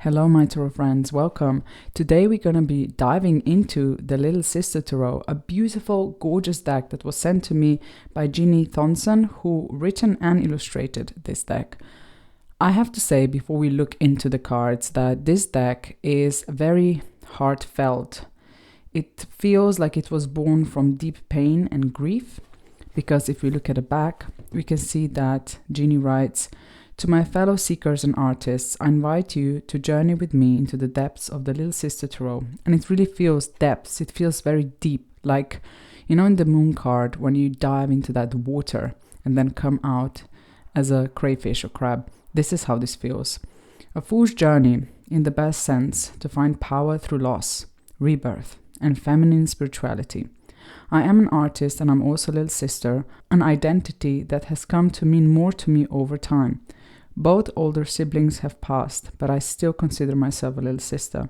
Hello my tarot friends, welcome. Today we're going to be diving into the Little Sister Tarot, a beautiful, gorgeous deck that was sent to me by Jeannie Thomson, who written and illustrated this deck. I have to say before we look into the cards that this deck is very heartfelt. It feels like it was born from deep pain and grief, because if we look at the back, we can see that Jeannie writes, "To my fellow seekers and artists, I invite you to journey with me into the depths of the Little Sister Tarot." And it really feels depths. It feels very deep, like, you know, in the moon card, when you dive into that water and then come out as a crayfish or crab. This is how this feels. A fool's journey, in the best sense, to find power through loss, rebirth, and feminine spirituality. I am an artist and I'm also a little sister, an identity that has come to mean more to me over time. Both older siblings have passed, but I still consider myself a little sister.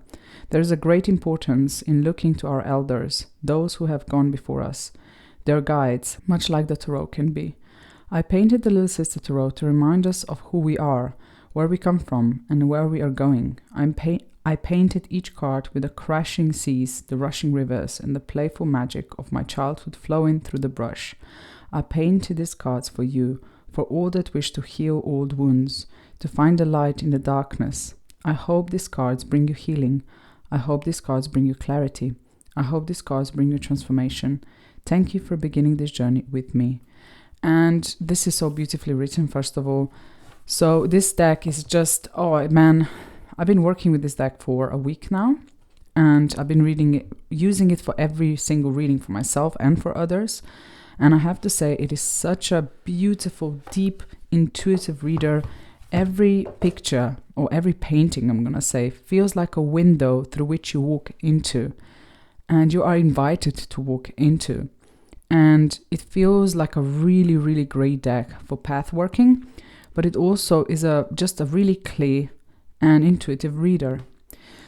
There is a great importance in looking to our elders, those who have gone before us. Their guides, much like the tarot can be. I painted the Little Sister Tarot to remind us of who we are, where we come from, and where we are going. I painted each card with the crashing seas, the rushing rivers, and the playful magic of my childhood flowing through the brush. I painted these cards for you, for all that wish to heal old wounds, to find the light in the darkness. I hope these cards bring you healing. I hope these cards bring you clarity. I hope these cards bring you transformation. Thank you for beginning this journey with me. And this is so beautifully written, first of all. So this deck is just, oh man, I've been working with this deck for a week now, and I've been reading it, using it for every single reading for myself and for others. And I have to say, it is such a beautiful, deep, intuitive reader. Every picture, or every painting, I'm going to say, feels like a window through which you walk into. And you are invited to walk into. And it feels like a really, really great deck for path working. But it also is just a really clear and intuitive reader.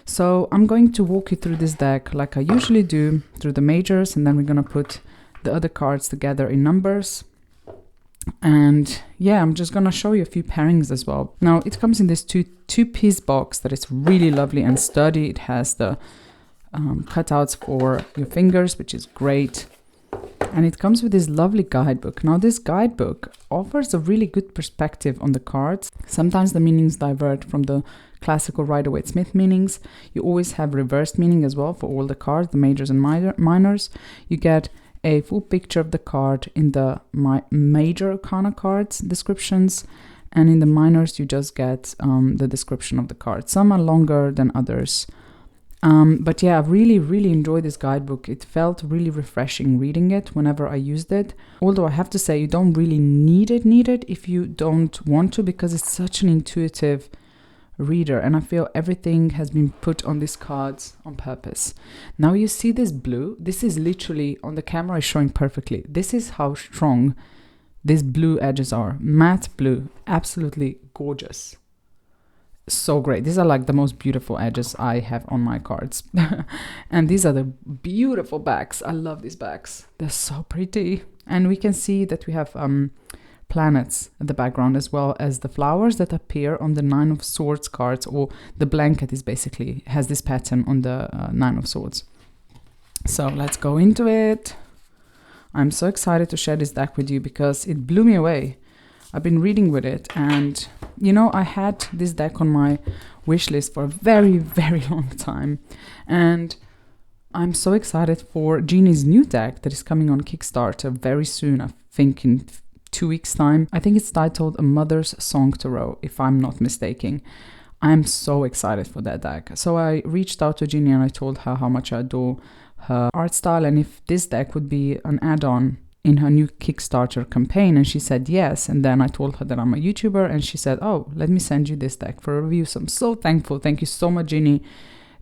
So I'm going to walk you through this deck like I usually do, through the majors, and then we're going to put the other cards together in numbers. And yeah, I'm just gonna show you a few pairings as well. Now it comes in this two-piece box that is really lovely and sturdy. It has the cutouts for your fingers, which is great. And it comes with this lovely guidebook. Now this guidebook offers a really good perspective on the cards. Sometimes the meanings divert from the classical Rider-Waite-Smith meanings. You always have reversed meaning as well for all the cards, the majors and minors. You get a full picture of the card in the major arcana cards descriptions, and in the minors you just get the description of the card. Some are longer than others, but yeah, I really enjoyed this guidebook. It felt really refreshing reading it whenever I used it, although I have to say you don't really need it if you don't want to, because it's such an intuitive reader, and I feel everything has been put on these cards on purpose. Now you see this blue. This is literally, on the camera is showing perfectly. This is how strong these blue edges are. Matte blue, absolutely gorgeous. So great. These are like the most beautiful edges I have on my cards. And these are the beautiful backs. I love these backs. They're so pretty. And we can see that we have planets at the background, as well as the flowers that appear on the Nine of Swords cards, or the blanket is basically has this pattern on the Nine of Swords. So let's go into it. I'm so excited to share this deck with you because it blew me away. I've been reading with it, and you know, I had this deck on my wish list for a very long time, and I'm so excited for Jeannie's new deck that is coming on Kickstarter very soon. I think in 2 weeks time. I think it's titled A Mother's Song Tarot, if I'm not mistaken. I'm so excited for that deck. So I reached out to Jeannie and I told her how much I adore her art style and if this deck would be an add-on in her new Kickstarter campaign, and she said yes. And then I told her that I'm a YouTuber, and she said, oh, let me send you this deck for a review. So I'm so thankful. Thank you so much, Jeannie.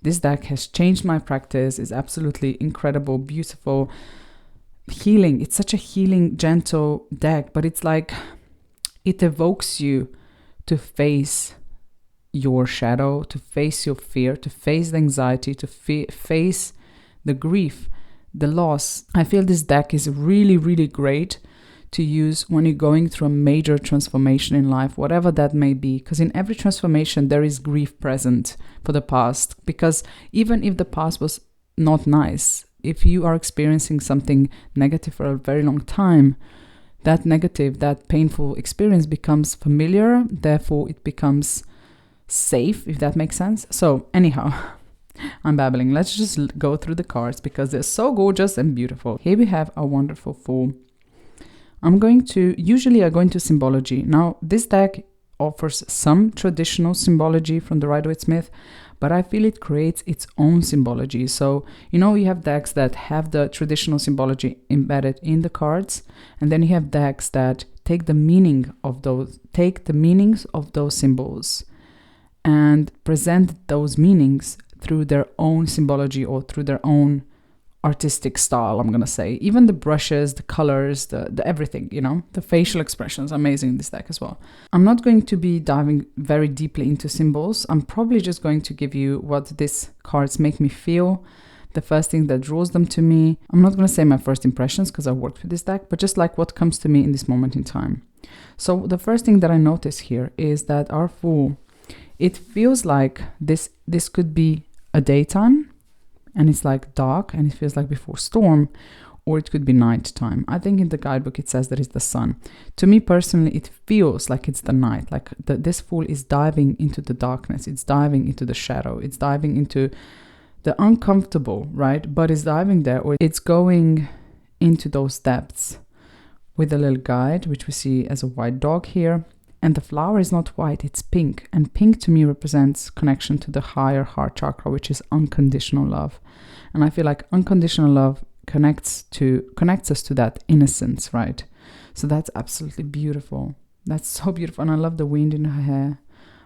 This deck has changed my practice. It's absolutely incredible, beautiful, healing. It's such a healing, gentle deck, but it's like it evokes you to face your shadow, to face your fear, to face the anxiety, to face the grief, the loss. I feel this deck is really great to use when you're going through a major transformation in life, whatever that may be. Because in every transformation, there is grief present for the past. Because even if the past was not nice, if you are experiencing something negative for a very long time, that negative, that painful experience becomes familiar. Therefore, it becomes safe, if that makes sense. So anyhow, I'm babbling. Let's just go through the cards because they're so gorgeous and beautiful. Here we have a wonderful Fool. Usually I go into symbology. Now, this deck offers some traditional symbology from the Rider-Waite-Smith, but I feel it creates its own symbology. So, you have decks that have the traditional symbology embedded in the cards, and then you have decks that take the meanings of those symbols and present those meanings through their own symbology or through their own artistic style, I'm gonna say. Even the brushes, the colors, the everything, the facial expressions, amazing in this deck as well. I'm not going to be diving very deeply into symbols. I'm probably just going to give you what these cards make me feel, the first thing that draws them to me. I'm not gonna say my first impressions because I worked with this deck, but just like what comes to me in this moment in time. So the first thing that I notice here is that our Fool, it feels like this could be a daytime, and it's like dark and it feels like before storm, or it could be nighttime. I think in the guidebook it says that it's the sun. To me personally, it feels like it's the night, like this Fool is diving into the darkness, it's diving into the shadow, it's diving into the uncomfortable, right? But it's diving there, or it's going into those depths with a little guide, which we see as a white dog here. And the flower is not white, it's pink. And pink to me represents connection to the higher heart chakra, which is unconditional love. And I feel like unconditional love connects us to that innocence, right? So that's absolutely beautiful. That's so beautiful. And I love the wind in her hair.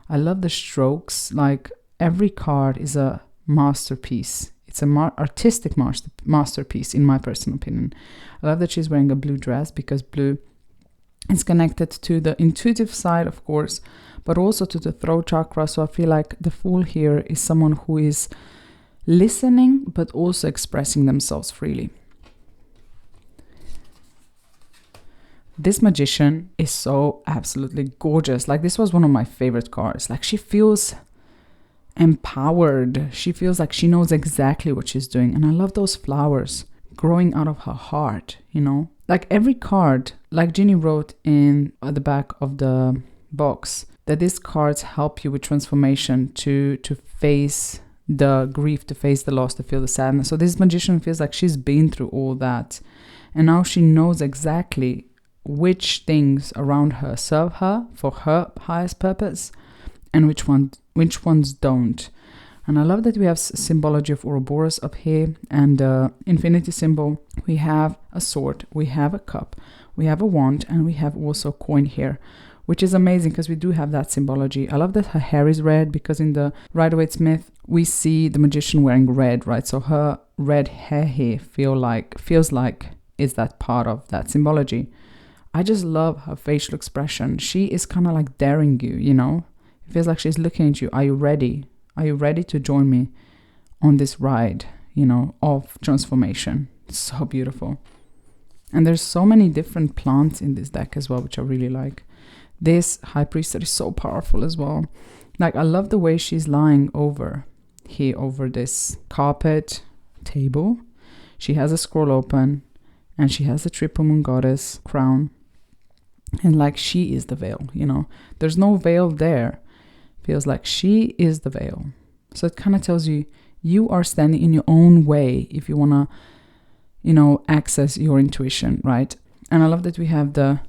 I love the strokes. Like every card is a masterpiece. It's an artistic masterpiece, in my personal opinion. I love that she's wearing a blue dress because blue is connected to the intuitive side, of course, but also to the throat chakra. So I feel like the Fool here is someone who is listening, but also expressing themselves freely. This Magician is so absolutely gorgeous. Like, this was one of my favorite cards. Like, she feels empowered. She feels like she knows exactly what she's doing. And I love those flowers growing out of her heart, Like every card, like Ginny wrote in the back of the box, that these cards help you with transformation to face the grief, to face the loss, to feel the sadness. So this Magician feels like she's been through all that. And now she knows exactly which things around her serve her for her highest purpose and which ones don't. And I love that we have symbology of Ouroboros up here and infinity symbol. We have a sword, we have a cup, we have a wand, and we have also a coin here, which is amazing because we do have that symbology. I love that her hair is red because in the Rider-Waite-Smith, we see the Magician wearing red, right? So her red hair here feels like is that part of that symbology. I just love her facial expression. She is kind of like daring you, It feels like she's looking at you. Are you ready? Are you ready to join me on this ride, of transformation? It's so beautiful. And there's so many different plants in this deck as well, which I really like. This High Priestess is so powerful as well. Like, I love the way she's lying over this carpet table. She has a scroll open and she has the Triple Moon Goddess crown. And like, she is the veil, There's no veil there. Feels like she is the veil. So it kind of tells you, you are standing in your own way if you want to, access your intuition, right? And I love that we have the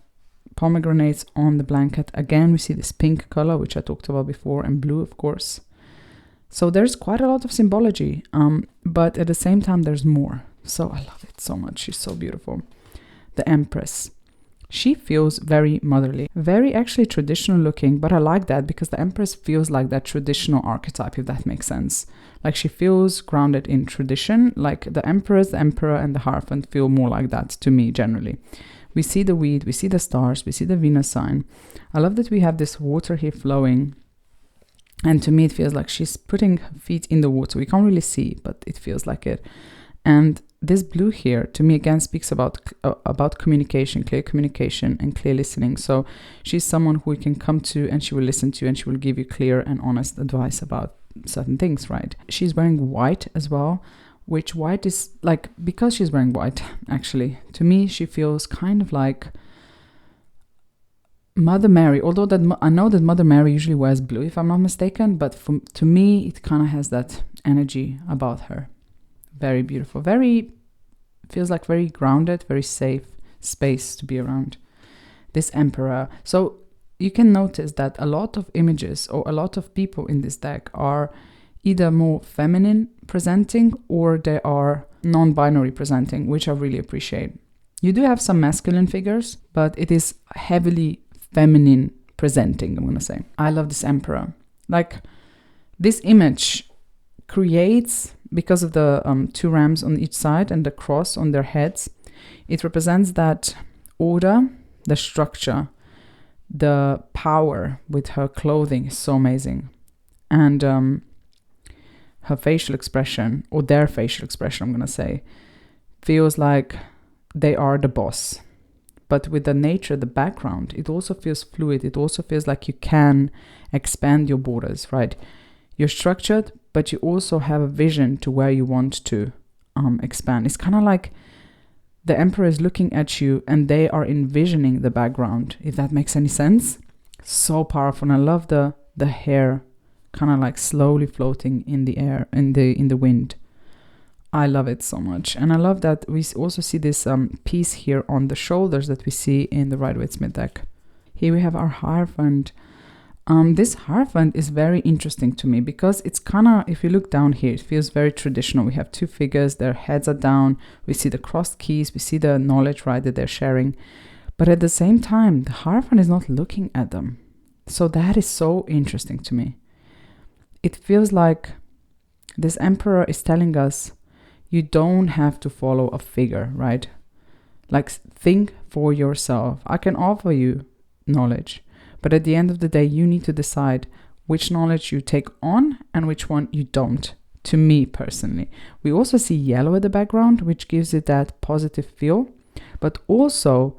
pomegranates on the blanket. Again, we see this pink color, which I talked about before, and blue, of course. So there's quite a lot of symbology, but at the same time, there's more. So I love it so much. She's so beautiful. The Empress. She feels very motherly, very actually traditional looking, but I like that because the Empress feels like that traditional archetype, if that makes sense. Like, she feels grounded in tradition, like the Empress, the Emperor, and the Hierophant feel more like that to me generally. We see the wheat, we see the stars, we see the Venus sign. I love that we have this water here flowing. And to me, it feels like she's putting her feet in the water. We can't really see, but it feels like it. And this blue here, to me, again, speaks about communication, clear communication and clear listening. So she's someone who you can come to and she will listen to you and she will give you clear and honest advice about certain things, right? She's wearing white as well, which white is like, because she's wearing white, actually, to me, she feels kind of like Mother Mary, although that I know that Mother Mary usually wears blue, if I'm not mistaken, but to me, it kind of has that energy about her. Very beautiful, feels like very grounded, very safe space to be around. This Emperor. So you can notice that a lot of images or a lot of people in this deck are either more feminine presenting or they are non-binary presenting, which I really appreciate. You do have some masculine figures, but it is heavily feminine presenting, I'm going to say. I love this Emperor. Like, this image creates, because of the two rams on each side and the cross on their heads, it represents that order, the structure, the power with her clothing is so amazing. And her facial expression, or their facial expression, I'm going to say, feels like they are the boss. But with the nature, the background, it also feels fluid. It also feels like you can expand your borders, right? You're structured, but you also have a vision to where you want to expand. It's kind of like the Emperor is looking at you and they are envisioning the background, if that makes any sense. So powerful. And I love the hair kind of like slowly floating in the air, in the wind. I love it so much. And I love that we also see this piece here on the shoulders that we see in the Rider-Waite-Smith deck. Here we have our Hierophant. This Hierophant is very interesting to me because it's kind of, if you look down here, it feels very traditional. We have two figures, their heads are down. We see the crossed keys. We see the knowledge, right, that they're sharing. But at the same time, the Hierophant is not looking at them. So that is so interesting to me. It feels like this Emperor is telling us, you don't have to follow a figure, right? Like, think for yourself. I can offer you knowledge, but at the end of the day, you need to decide which knowledge you take on and which one you don't, to me personally. We also see yellow at the background, which gives it that positive feel, but also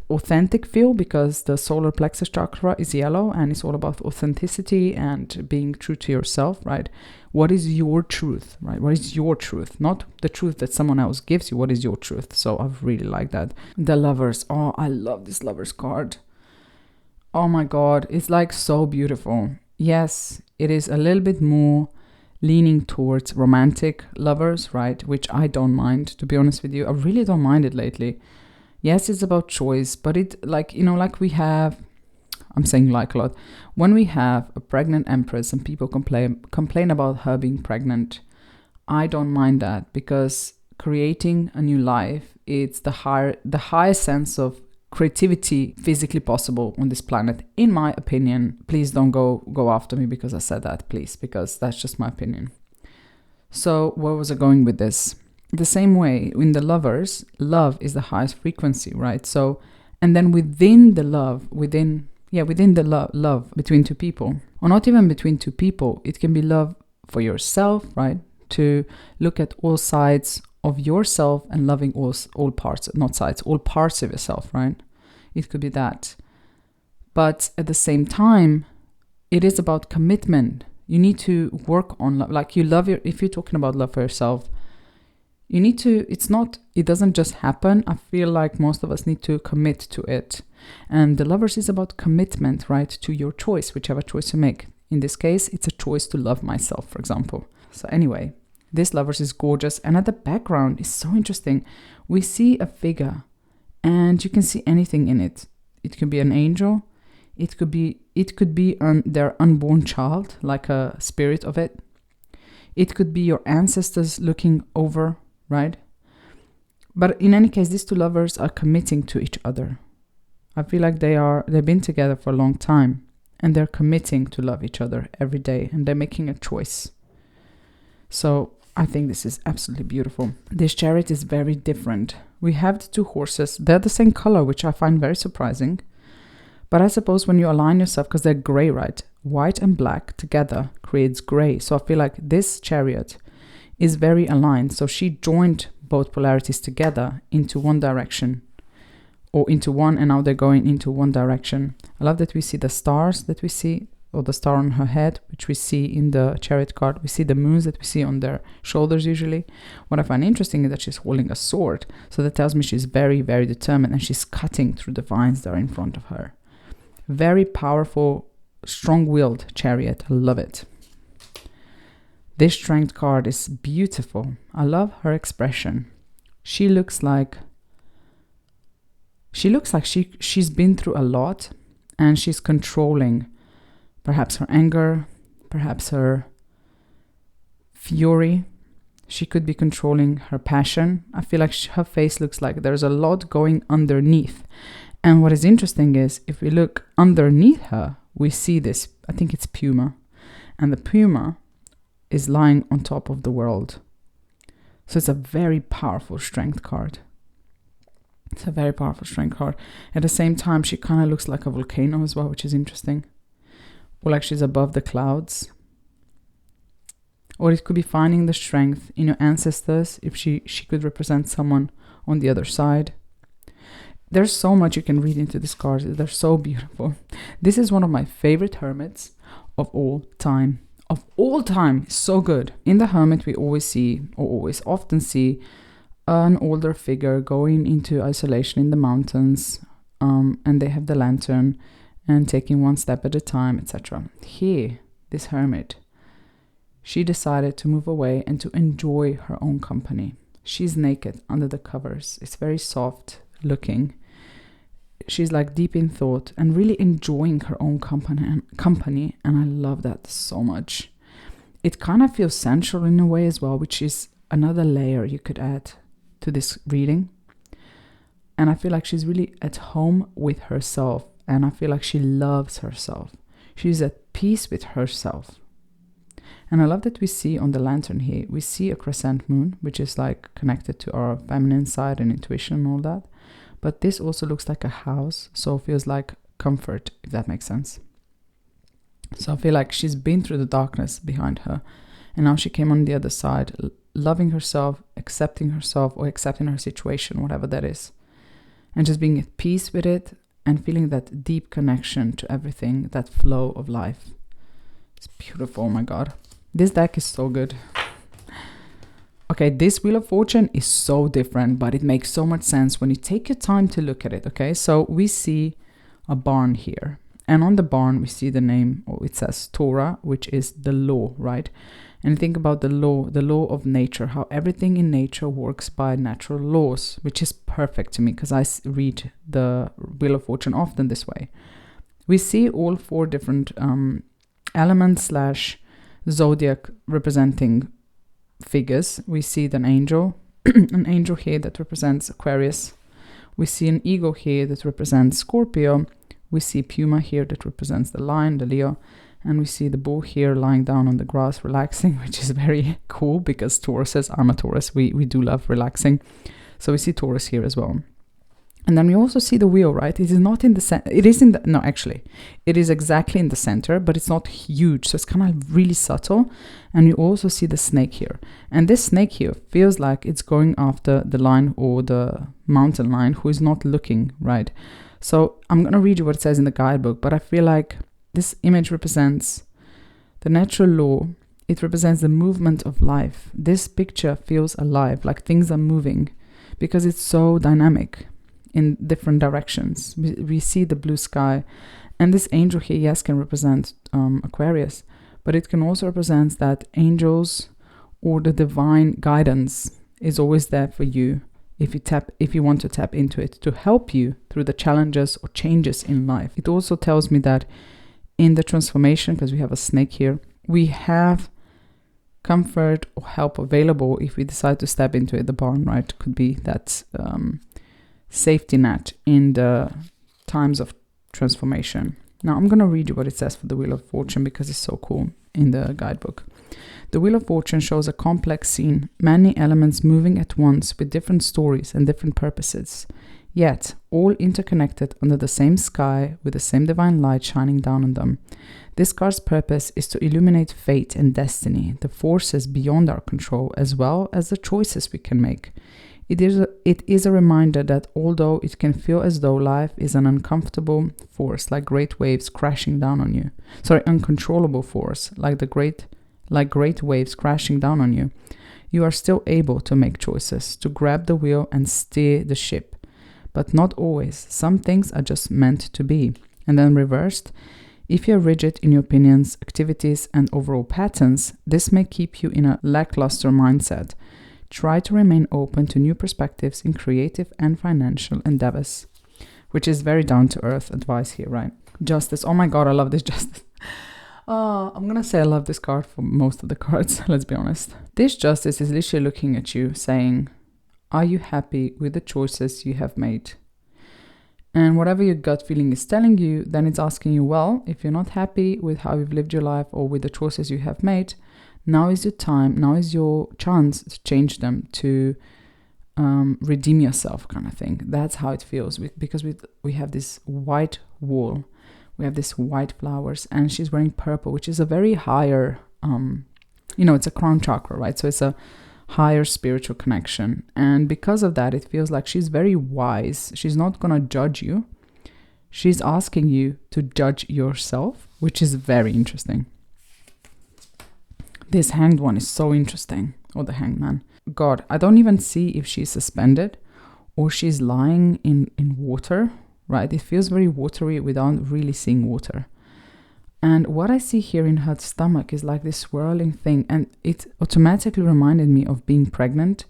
authentic feel, because the solar plexus chakra is yellow and it's all about authenticity and being true to yourself, right? What is your truth, right? What is your truth? Not the truth that someone else gives you. What is your truth? So I really like that. The Lovers. Oh, I love this Lovers card. Oh my God. It's like so beautiful. Yes, it is a little bit more leaning towards romantic lovers, right? Which I don't mind, to be honest with you. I really don't mind it lately. Yes, it's about choice, but it, like, you know, like we have, I'm saying like a lot, when we have a pregnant empress and people complain about her being pregnant, I don't mind that, because creating a new life, it's the highest sense of creativity physically possible on this planet, in my opinion. Please don't go after me because I said that, please, because that's just my opinion. So where was I going with this? The same way in the Lovers, love is the highest frequency, right? So, and then within the love, within the love between two people, or not even between two people, it can be love for yourself, right? To look at all sides of yourself and loving all parts, not sides, all parts of yourself, right? It could be that. But at the same time, it is about commitment. You need to work on love. Like, if you're talking about love for yourself, you need to, it doesn't just happen. I feel like most of us need to commit to it. And the Lovers is about commitment, right? To your choice, whichever choice you make. In this case, it's a choice to love myself, for example. So anyway, this Lovers is gorgeous. And at the background is so interesting. We see a figure and you can see anything in it. It could be an angel. It could be their unborn child, like a spirit of it. It could be your ancestors looking over, right? But in any case, these two lovers are committing to each other. I feel like they've been together for a long time and they're committing to love each other every day and they're making a choice. So I think this is absolutely beautiful. This Chariot is very different. We have the two horses. They're the same color, which I find very surprising. But I suppose when you align yourself, because they're gray, right? White and black together creates gray. So I feel like this Chariot is very aligned. So she joined both polarities together into one direction, or into one, and now they're going into one direction. I love that we see the stars that we see, or the star on her head, which we see in the Chariot card. We see the moons that we see on their shoulders usually. What I find interesting is that she's holding a sword. So that tells me she's very, very determined, and she's cutting through the vines that are in front of her. Very powerful, strong-willed Chariot. I love it. This Strength card is beautiful. I love her expression. She looks like she's been through a lot, and she's controlling perhaps her anger, perhaps her fury. She could be controlling her passion. I feel like her face looks like there's a lot going underneath. And what is interesting is, if we look underneath her, we see this, I think it's Puma. And the Puma is lying on top of the world. So it's a very powerful Strength card. It's a very powerful Strength card. At the same time, she kind of looks like a volcano as well, which is interesting. Or like she's above the clouds. Or it could be finding the strength in your ancestors, if she could represent someone on the other side. There's so much you can read into these cards. They're so beautiful. This is one of my favorite hermits of all time. Of all time. So good. In the hermit, we often see an older figure going into isolation in the mountains, and they have the lantern and taking one step at a time, etc. Here, this hermit, she decided to move away and to enjoy her own company. She's naked under the covers. It's very soft looking. She's like deep in thought and really enjoying her own company, and I love that so much. It kind of feels sensual in a way as well, which is another layer you could add to this reading. And I feel like she's really at home with herself, and I feel like she loves herself. She's at peace with herself. And I love that we see on the lantern here, we see a crescent moon, which is like connected to our feminine side and intuition and all that. But this also looks like a house, so it feels like comfort, if that makes sense. So I feel like she's been through the darkness behind her, and now she came on the other side, loving herself, accepting herself, or accepting her situation, whatever that is. And just being at peace with it, and feeling that deep connection to everything, that flow of life. It's beautiful, oh my god. This deck is so good. Okay, this Wheel of Fortune is so different, but it makes so much sense when you take your time to look at it, okay? So we see a barn here. And on the barn, we see the name, or it says Torah, which is the law, right? And think about the law of nature, how everything in nature works by natural laws, which is perfect to me because I read the Wheel of Fortune often this way. We see all four different elements / zodiac representing figures. We see an angel, an angel here that represents Aquarius. We see an eagle here that represents Scorpio. We see Puma here that represents the lion, the Leo. And we see the bull here lying down on the grass, relaxing, which is very cool because Tauruses, I'm a Taurus, we do love relaxing. So we see Taurus here as well. And then we also see the wheel, right? It is not in the center. It is in the, no, actually, it is exactly in the center, but it's not huge. So it's kind of really subtle. And you also see the snake here. And this snake here feels like it's going after the lion or the mountain lion who is not looking, right? So I'm going to read you what it says in the guidebook, but I feel like this image represents the natural law. It represents the movement of life. This picture feels alive, like things are moving because it's so dynamic in different directions. We see the blue sky, and this angel here, yes, can represent Aquarius, but it can also represent that angels or the divine guidance is always there for you if you want to tap into it to help you through the challenges or changes in life. It also tells me that in the transformation, because we have a snake here, we have comfort or help available if we decide to step into it. The barn, right, could be that safety net in the times of transformation. Now I'm going to read you what it says for the Wheel of Fortune because it's so cool in the guidebook. The Wheel of Fortune shows a complex scene, many elements moving at once with different stories and different purposes. yet all interconnected under the same sky with the same divine light shining down on them. This card's purpose is to illuminate fate and destiny, the forces beyond our control, as well as the choices we can make. It is a reminder that although it can feel as though life is an uncomfortable force, like great waves crashing down on you. Uncontrollable force, like great waves crashing down on you. You are still able to make choices, to grab the wheel and steer the ship. But not always. Some things are just meant to be. And then reversed, if you're rigid in your opinions, activities, and overall patterns, this may keep you in a lackluster mindset. Try to remain open to new perspectives in creative and financial endeavors. Which is very down-to-earth advice here, right? Justice. Oh my god, I love this Justice. I'm gonna say I love this card for most of the cards, let's be honest. This Justice is literally looking at you saying, are you happy with the choices you have made? And whatever your gut feeling is telling you, then it's asking you, well, if you're not happy with how you've lived your life or with the choices you have made, now is your time, now is your chance to change them, to redeem yourself, kind of thing. That's how it feels, because we have this white wall, we have this white flowers, and she's wearing purple, which is a very higher, it's a crown chakra, right? So it's a higher spiritual connection. And because of that, it feels like she's very wise. She's not going to judge you. She's asking you to judge yourself, which is very interesting. This hanged one is so interesting, or the hanged man. God, I don't even see if she's suspended or she's lying in water, right? It feels very watery without really seeing water. And what I see here in her stomach is like this swirling thing, and it automatically reminded me of being pregnant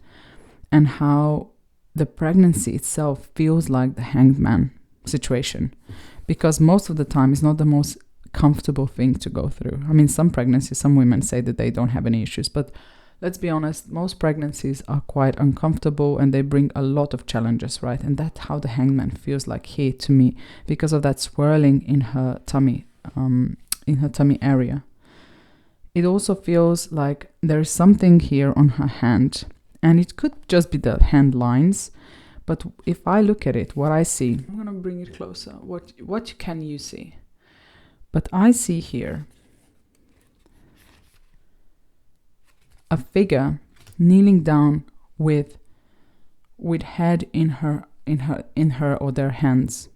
and how the pregnancy itself feels like the hanged man situation, because most of the time it's not the most comfortable thing to go through. I mean, some pregnancies, some women say that they don't have any issues, but let's be honest, most pregnancies are quite uncomfortable and they bring a lot of challenges, right? And that's how the hanged man feels like here to me, because of that swirling in her tummy, area. It also feels like there is something here on her hand, and it could just be the hand lines, but if I look at it, what I see, I'm gonna bring it closer. What can you see? But I see here a figure kneeling down with head in her or their hands.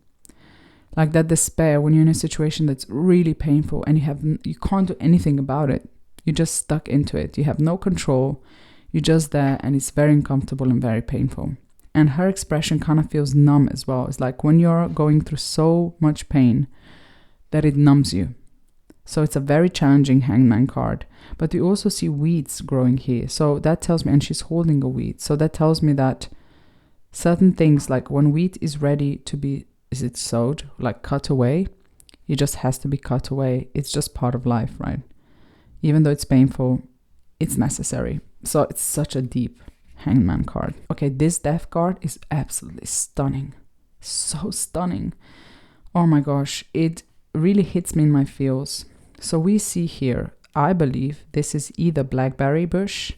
Like that despair when you're in a situation that's really painful and you can't do anything about it. You're just stuck into it. You have no control. You're just there, and it's very uncomfortable and very painful. And her expression kind of feels numb as well. It's like when you're going through so much pain that it numbs you. So it's a very challenging hangman card. But we also see weeds growing here. So that tells me, and she's holding a weed. So that tells me that certain things, like when wheat is ready to be, is it sowed, like cut away? It just has to be cut away. It's just part of life, right? Even though it's painful, it's necessary. So it's such a deep hangman card. Okay, this death card is absolutely stunning. So stunning. Oh my gosh, it really hits me in my feels. So we see here, I believe this is either blackberry bush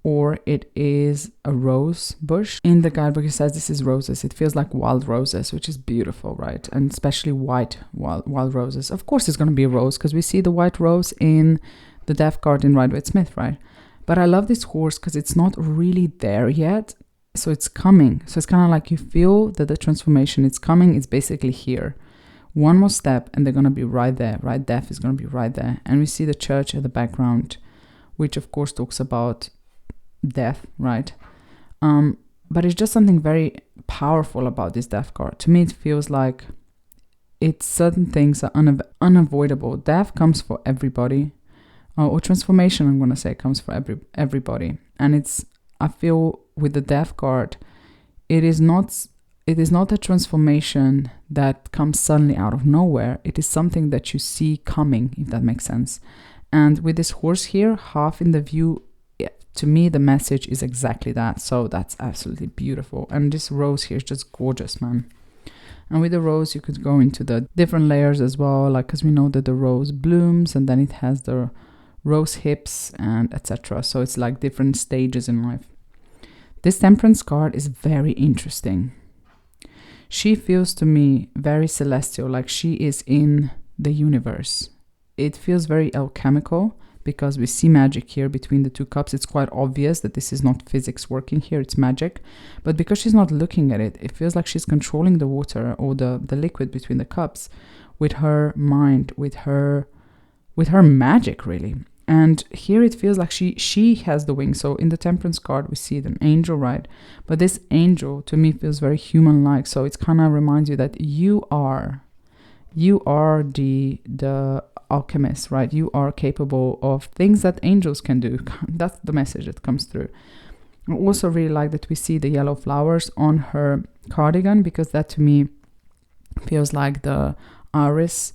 or it is a rose bush. In the guidebook it says this is roses. It feels like wild roses, which is beautiful, right? And especially white wild roses. Of course it's going to be a rose because we see the white rose in the death card in Rider-Waite-Smith, right? But I love this horse because it's not really there yet. So it's coming. So it's kind of like you feel that the transformation is coming. It's basically here. One more step and they're going to be right there, right? Death is going to be right there. And we see the church at the background, which of course talks about death, right? But it's just something very powerful about this death card. To me, it feels like it's certain things are unavoidable. Death comes for everybody, or transformation, I'm going to say, comes for everybody. And I feel with the death card, it is not a transformation that comes suddenly out of nowhere. It is something that you see coming, if that makes sense. And with this horse here, half in the view, to me, the message is exactly that. So that's absolutely beautiful. And this rose here is just gorgeous, man. And with the rose, you could go into the different layers as well, like, because we know that the rose blooms and then it has the rose hips and etc. So it's like different stages in life. This temperance card is very interesting. She feels to me very celestial, like she is in the universe. It feels very alchemical because we see magic here between the two cups. It's quite obvious that this is not physics working here, it's magic. But because she's not looking at it, it feels like she's controlling the water or the liquid between the cups with her mind, with her magic, really. And here it feels like she has the wings. So in the Temperance card, we see an angel, right? But this angel, to me, feels very human-like. So it kind of reminds you that you are the alchemist, right? You are capable of things that angels can do. That's the message that comes through. I also really like that we see the yellow flowers on her cardigan, because that to me feels like the iris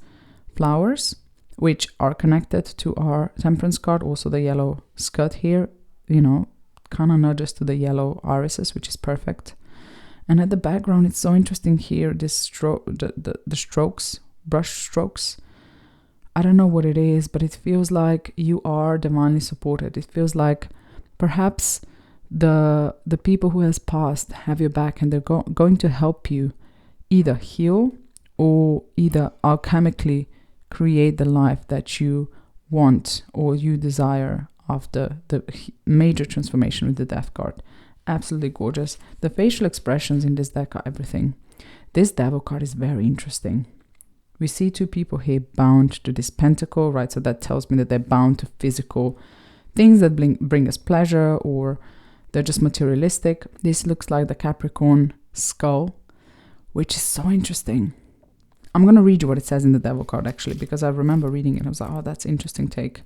flowers, which are connected to our Temperance card. Also the yellow skirt here, kind of nudges to the yellow irises, which is perfect. And at the background, it's so interesting here, this the strokes, brush strokes. I don't know what it is, but it feels like you are divinely supported. It feels like perhaps the people who has passed have your back, and they're going to help you either heal or either alchemically create the life that you want or you desire after the major transformation with the Death card. Absolutely gorgeous. The facial expressions in this deck are everything. This Devil card is very interesting. We see two people here bound to this pentacle, right? So that tells me that they're bound to physical things that bring us pleasure, or they're just materialistic. This looks like the Capricorn skull, which is so interesting. I'm going to read you what it says in the Devil card, actually, because I remember reading it. I was like, oh, that's an interesting take.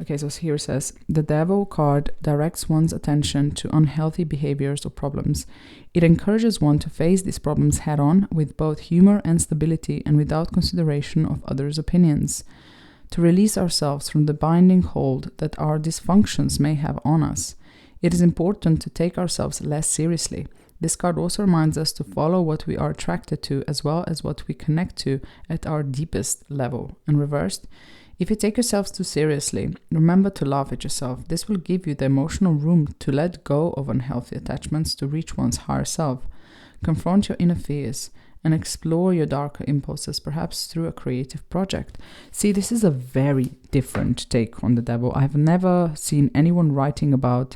Okay, so here it says, the Devil card directs one's attention to unhealthy behaviors or problems. It encourages one to face these problems head-on with both humor and stability, and without consideration of others' opinions. To release ourselves from the binding hold that our dysfunctions may have on us, it is important to take ourselves less seriously. This card also reminds us to follow what we are attracted to, as well as what we connect to at our deepest level. And reversed, if you take yourselves too seriously, remember to laugh at yourself. This will give you the emotional room to let go of unhealthy attachments to reach one's higher self. Confront your inner fears and explore your darker impulses, perhaps through a creative project. See, this is a very different take on the Devil. I've never seen anyone writing about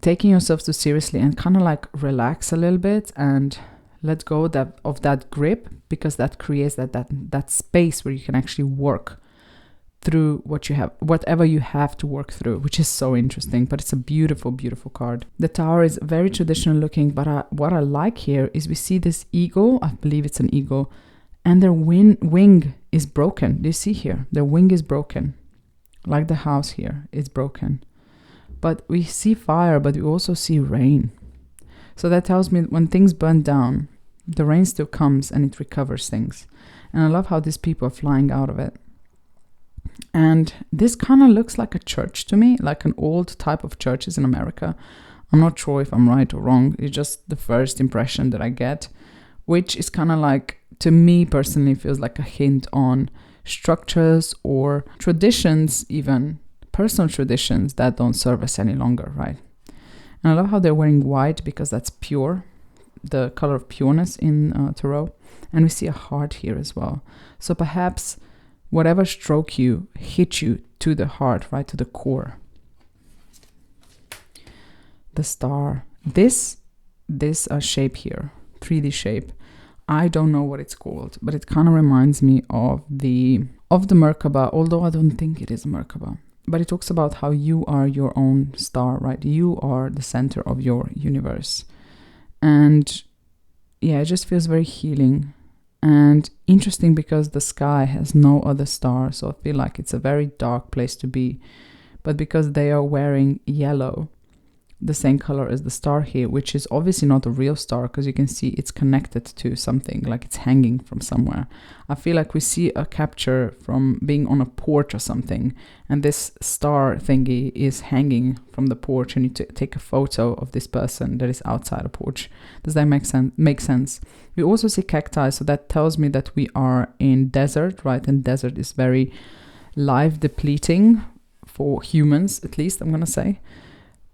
taking yourself too seriously and kind of like relax a little bit and let go of that grip, because that creates that space where you can actually work through whatever you have to work through, which is so interesting. But it's a beautiful, beautiful card. The Tower is very traditional looking, but what I like here is we see this eagle. I believe it's an eagle, and their wing is broken. Do you see here? Their wing is broken, like the house here is broken. But we see fire, but we also see rain. So that tells me when things burn down, the rain still comes and it recovers things. And I love how these people are flying out of it. And this kind of looks like a church to me, like an old type of churches in America. I'm not sure if I'm right or wrong. It's just the first impression that I get, which is kind of like, to me personally, feels like a hint on structures or traditions, even personal traditions that don't serve us any longer, right? And I love how they're wearing white, because that's pure, the color of pureness in Tarot. And we see a heart here as well. So perhaps whatever stroke you hit you to the heart, right, to the core. The Star. This shape here, 3D shape, I don't know what it's called, but it kind of reminds me of the Merkaba, although I don't think it is a Merkaba. But it talks about how you are your own star, right? You are the center of your universe. And yeah, it just feels very healing and interesting, because the sky has no other star. So I feel like it's a very dark place to be. But because they are wearing yellow, the same color as the star here, which is obviously not a real star, because you can see it's connected to something, like it's hanging from somewhere. I feel like we see a capture from being on a porch or something, and this star thingy is hanging from the porch, and you take a photo of this person that is outside a porch. Does that make sense? We also see cacti, so that tells me that we are in desert, right? And desert is very life depleting for humans, at least I'm gonna say.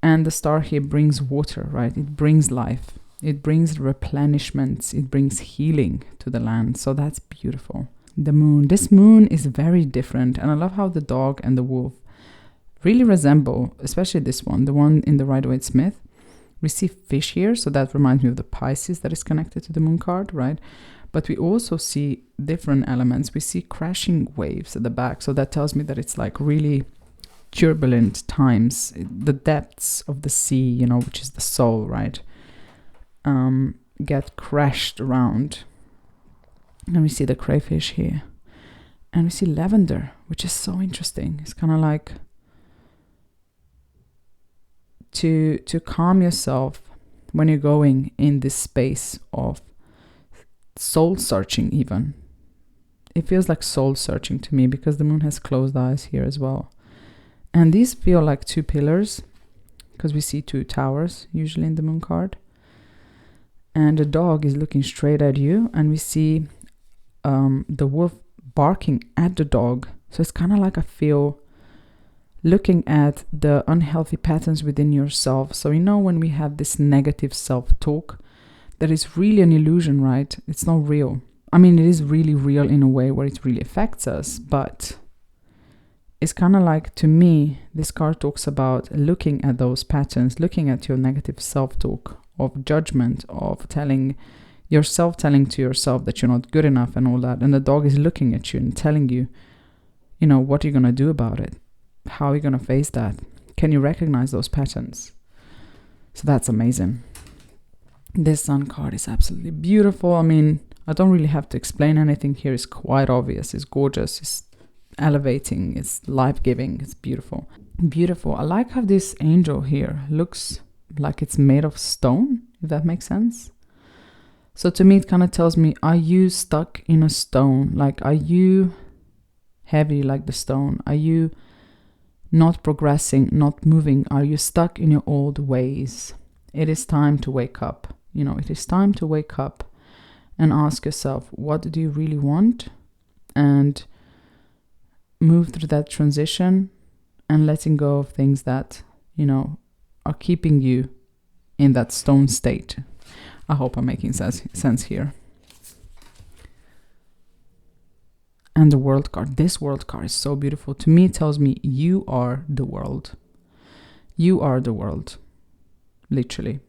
And the star here brings water, right? It brings life. It brings replenishments. It brings healing to the land. So that's beautiful. The moon. This moon is very different. And I love how the dog and the wolf really resemble, especially this one, the one in the Rider-Waite-Smith. We see fish here, so that reminds me of the Pisces that is connected to the moon card, right? But we also see different elements. We see crashing waves at the back, so that tells me that it's like really turbulent times. The depths of the sea, which is the soul, right, get crashed around. And we see the crayfish here. And we see lavender, which is so interesting. It's kind of like to calm yourself when you're going in this space of soul searching even. It feels like soul searching to me because the moon has closed eyes here as well. And these feel like two pillars because we see two towers usually in the moon card. And the dog is looking straight at you, and we see the wolf barking at the dog. So it's kind of like I feel looking at the unhealthy patterns within yourself. So when we have this negative self-talk, that is really an illusion, right? It's not real. I mean, it is really real in a way where it really affects us, but it's kind of like, to me, this card talks about looking at those patterns, looking at your negative self-talk of judgment, of telling to yourself that you're not good enough and all that. And the dog is looking at you and telling you, what are you going to do about it? How are you going to face that? Can you recognize those patterns? So that's amazing. This sun card is absolutely beautiful. I mean, I don't really have to explain anything here. It's quite obvious. It's gorgeous. It's elevating. It's life-giving. It's beautiful. Beautiful. I like how this angel here looks like it's made of stone, if that makes sense. So to me, it kind of tells me, are you stuck in a stone? Like, are you heavy like the stone? Are you not progressing, not moving? Are you stuck in your old ways? It is time to wake up. It is time to wake up and ask yourself, what do you really want? And move through that transition and letting go of things that, are keeping you in that stone state. I hope I'm making sense here. And the world card. This world card is so beautiful. To me, it tells me you are the world. You are the world. Literally.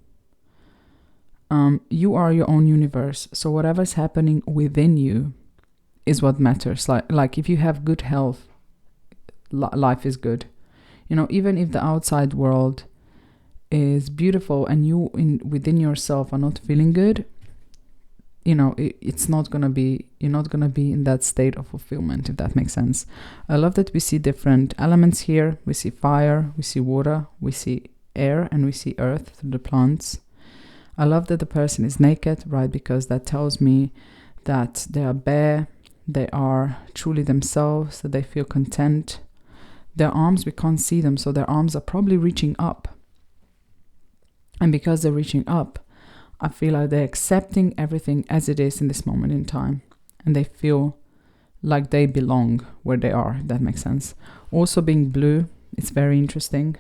You are your own universe. So whatever's happening within you is what matters. Like if you have good health, life is good. Even if the outside world is beautiful and you within yourself are not feeling good, it's not gonna be, you're not gonna be in that state of fulfillment, if that makes sense. I love that we see different elements here. We see fire, we see water, we see air, and we see earth through the plants. I love that the person is naked, right? Because that tells me that they are bare, they are truly themselves, that they feel content. Their arms, we can't see them, so their arms are probably reaching up. And because they're reaching up, I feel like they're accepting everything as it is in this moment in time. And they feel like they belong where they are, if that makes sense. Also being blue, it's very interesting.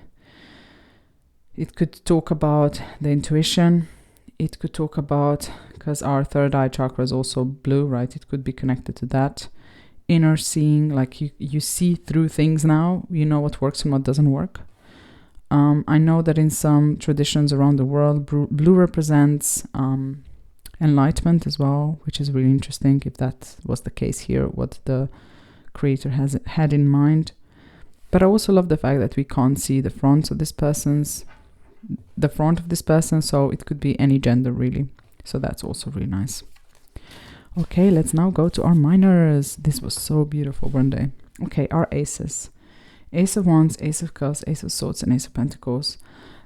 It could talk about the intuition. It could talk about, because our third eye chakra is also blue, right? It could be connected to that. Inner seeing, like you see through things now. You know what works and what doesn't work. I know that in some traditions around the world, blue represents enlightenment as well, which is really interesting if that was the case here, what the creator had in mind. But I also love the fact that we can't see the front of this person, so it could be any gender really. So that's also really nice. Okay, let's now go to our minors. This was so beautiful, weren't they? Okay, our aces. Ace of Wands, Ace of Cups, Ace of Swords, and Ace of Pentacles.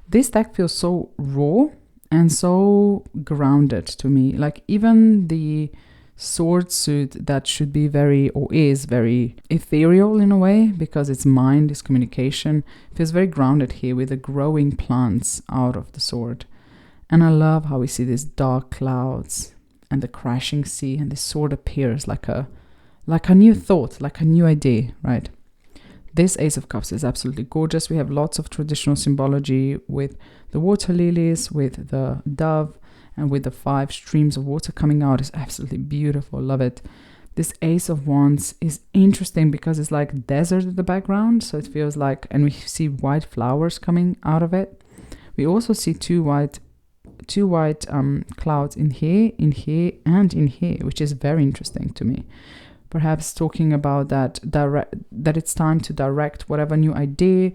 This deck feels so raw and so grounded to me. Like even the sword suit that should be is very ethereal in a way, because it's mind, it's communication, feels very grounded here with the growing plants out of the sword. And I love how we see these dark clouds and the crashing sea, and this sword appears like a new thought, like a new idea, right? This Ace of Cups is absolutely gorgeous. We have lots of traditional symbology with the water lilies, with the dove, and with the 5 streams of water coming out is absolutely beautiful. Love it. This Ace of Wands is interesting because it's like desert in the background. So it feels like, and we see white flowers coming out of it. We also see two white clouds in here, and in here, which is very interesting to me. Perhaps talking about that it's time to direct whatever new idea,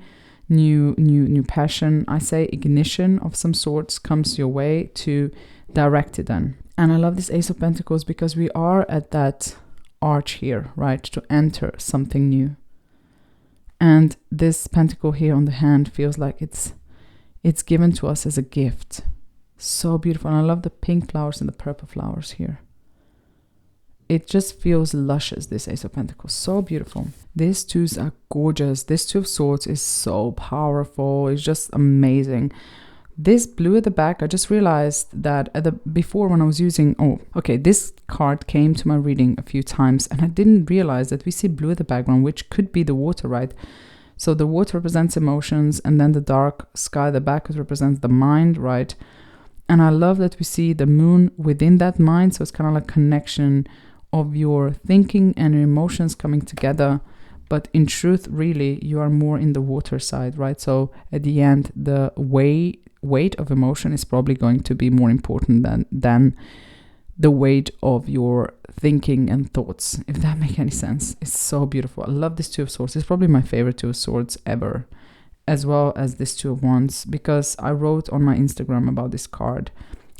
new passion, I say ignition of some sorts comes your way, to direct it then. And I love this Ace of Pentacles because we are at that arch here, right, to enter something new. And this pentacle here on the hand feels like it's given to us as a gift. So beautiful. And I love the pink flowers and the purple flowers here. It just feels luscious, this Ace of Pentacles. So beautiful. These twos are gorgeous. This Two of Swords is so powerful. It's just amazing. This blue at the back, I just realized that before when I was using... this card came to my reading a few times, and I didn't realize that we see blue at the background, which could be the water, right? So the water represents emotions, and then the dark sky at the back represents the mind, right? And I love that we see the moon within that mind. So it's kind of like connection of your thinking and your emotions coming together. But in truth, really, you are more in the water side, right? So at the end, the weight of emotion is probably going to be more important than the weight of your thinking and thoughts, if that makes any sense. It's so beautiful. I love this Two of Swords. It's probably my favorite Two of Swords ever, as well as this Two of Wands, because I wrote on my Instagram about this card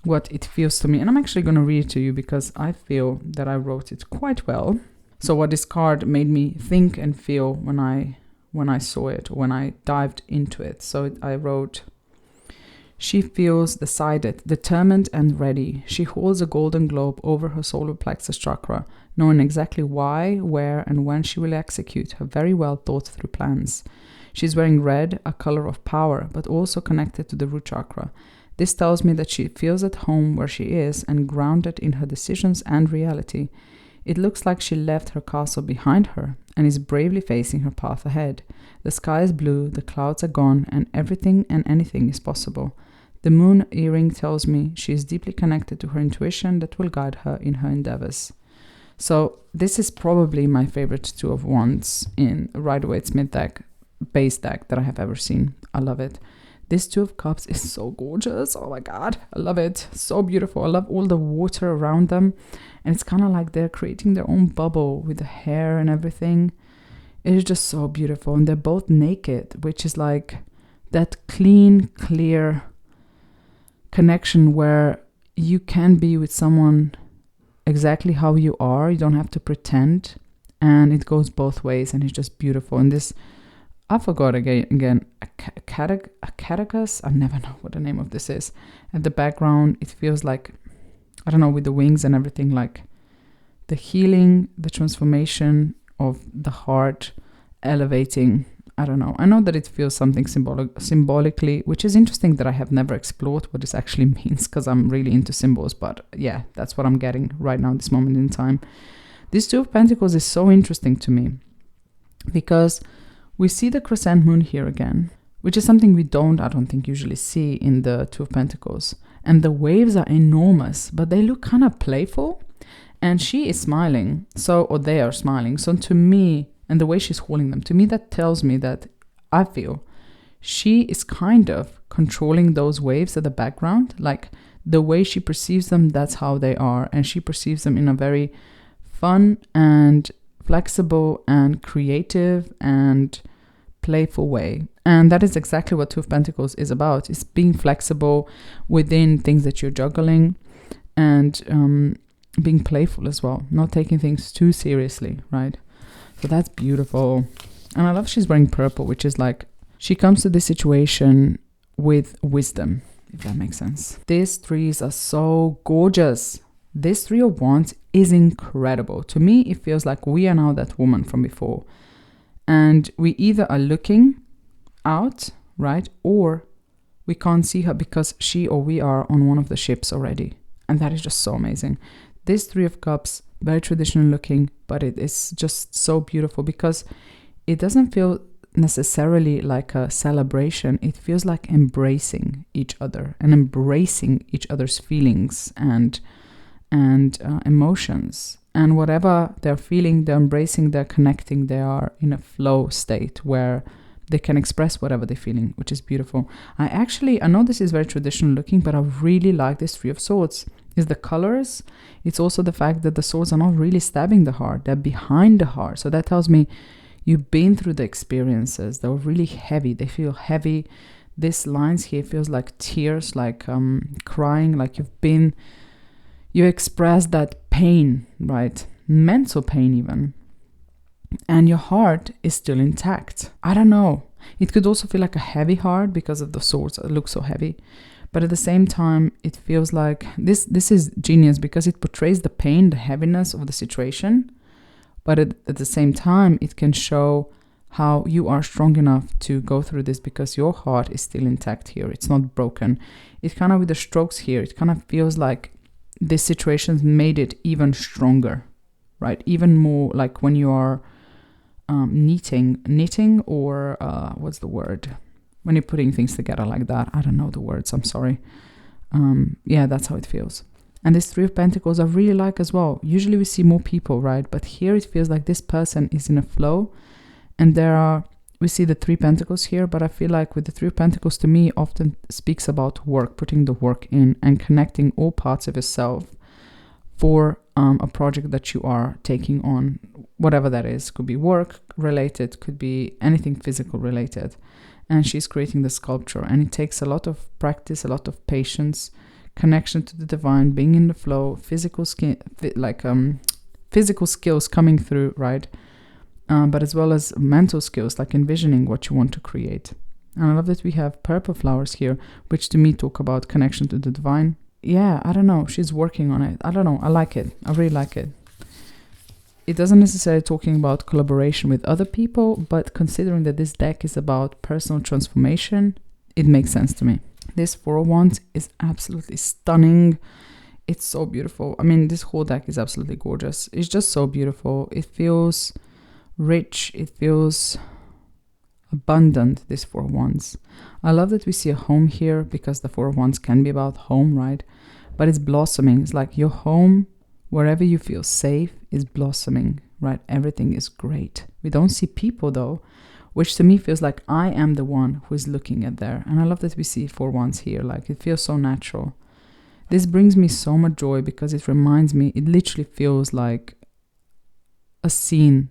what it feels to me. And I'm actually going to read it to you because I feel that I wrote it quite well. So what this card made me think and feel when I saw it, when I dived into it. So I wrote, she feels decided, determined and ready. She holds a golden globe over her solar plexus chakra, knowing exactly why, where and when she will execute her very well thought through plans. She's wearing red, a color of power, but also connected to the root chakra. This tells me that she feels at home where she is and grounded in her decisions and reality. It looks like she left her castle behind her and is bravely facing her path ahead. The sky is blue, the clouds are gone, and everything and anything is possible. The moon earring tells me she is deeply connected to her intuition that will guide her in her endeavors. So this is probably my favorite Two of Wands in Rider-Waite-Smith deck, base deck that I have ever seen. I love it. This Two of Cups is so gorgeous. Oh my God, I love it. So beautiful. I love all the water around them. And it's kind of like they're creating their own bubble with the hair and everything. It is just so beautiful. And they're both naked, which is like that clean, clear connection where you can be with someone exactly how you are. You don't have to pretend. And it goes both ways. And it's just beautiful. And this... I forgot again, a catechus? I never know what the name of this is. At the background, it feels like, I don't know, with the wings and everything, like the healing, the transformation of the heart, elevating. I don't know. I know that it feels something symbolically, which is interesting that I have never explored what this actually means because I'm really into symbols. But yeah, that's what I'm getting right now, this moment in time. This Two of Pentacles is so interesting to me because... we see the crescent moon here again, which is something I don't think usually see in the Two of Pentacles. And the waves are enormous, but they look kind of playful. And she is smiling, or they are smiling. So to me, and the way she's holding them, to me that tells me that I feel she is kind of controlling those waves at the background. Like the way she perceives them, that's how they are. And she perceives them in a very fun and flexible and creative and playful way. And that is exactly what Two of Pentacles is about. It's being flexible within things that you're juggling and being playful as well, not taking things too seriously, right? So that's beautiful. And I love she's wearing purple, which is like she comes to this situation with wisdom, if that makes sense. These threes are so gorgeous. This Three of Wands is incredible. To me, it feels like we are now that woman from before. And we either are looking out, right? Or we can't see her because she or we are on one of the ships already. And that is just so amazing. This Three of Cups, very traditional looking, but it is just so beautiful because it doesn't feel necessarily like a celebration. It feels like embracing each other and embracing each other's feelings and emotions. And whatever they're feeling, they're embracing, they're connecting, they are in a flow state where they can express whatever they're feeling, which is beautiful. I know this is very traditional looking, but I really like this Three of Swords. It's the colors. It's also the fact that the swords are not really stabbing the heart. They're behind the heart. So that tells me you've been through the experiences. They were really heavy. They feel heavy. This lines here feels like tears, like crying, like you expressed that pain, right? Mental pain even. And your heart is still intact. I don't know. It could also feel like a heavy heart because of the swords. It looks so heavy. But at the same time, it feels like this is genius because it portrays the pain, the heaviness of the situation. But at the same time, it can show how you are strong enough to go through this because your heart is still intact here. It's not broken. It kind of, with the strokes here, it kind of feels like this situation made it even stronger, right? Even more like when you are knitting or what's the word? When you're putting things together like that. I don't know the words, I'm sorry. Yeah, that's how it feels. And this Three of Pentacles I really like as well. Usually we see more people, right? But here it feels like this person is in a flow. And we see the Three Pentacles here, but I feel like with the Three of Pentacles to me often speaks about work, putting the work in and connecting all parts of yourself for a project that you are taking on, whatever that is. Could be work related, could be anything physical related. And she's creating the sculpture, and it takes a lot of practice, a lot of patience, connection to the divine, being in the flow, physical skills coming through, right? But as well as mental skills, like envisioning what you want to create. And I love that we have purple flowers here, which to me talk about connection to the divine. Yeah, I don't know. She's working on it. I don't know. I like it. I really like it. It doesn't necessarily talking about collaboration with other people, but considering that this deck is about personal transformation, it makes sense to me. This Four of Wands is absolutely stunning. It's so beautiful. I mean, this whole deck is absolutely gorgeous. It's just so beautiful. It feels rich. It feels abundant, this Four of Wands. I love that we see a home here because the Four of Wands can be about home, right? But it's blossoming. It's like your home, wherever you feel safe, is blossoming, right? Everything is great. We don't see people though, which to me feels like I am the one who is looking at there. And I love that we see Four Wands here. Like, it feels so natural. This brings me so much joy because it reminds me, it literally feels like a scene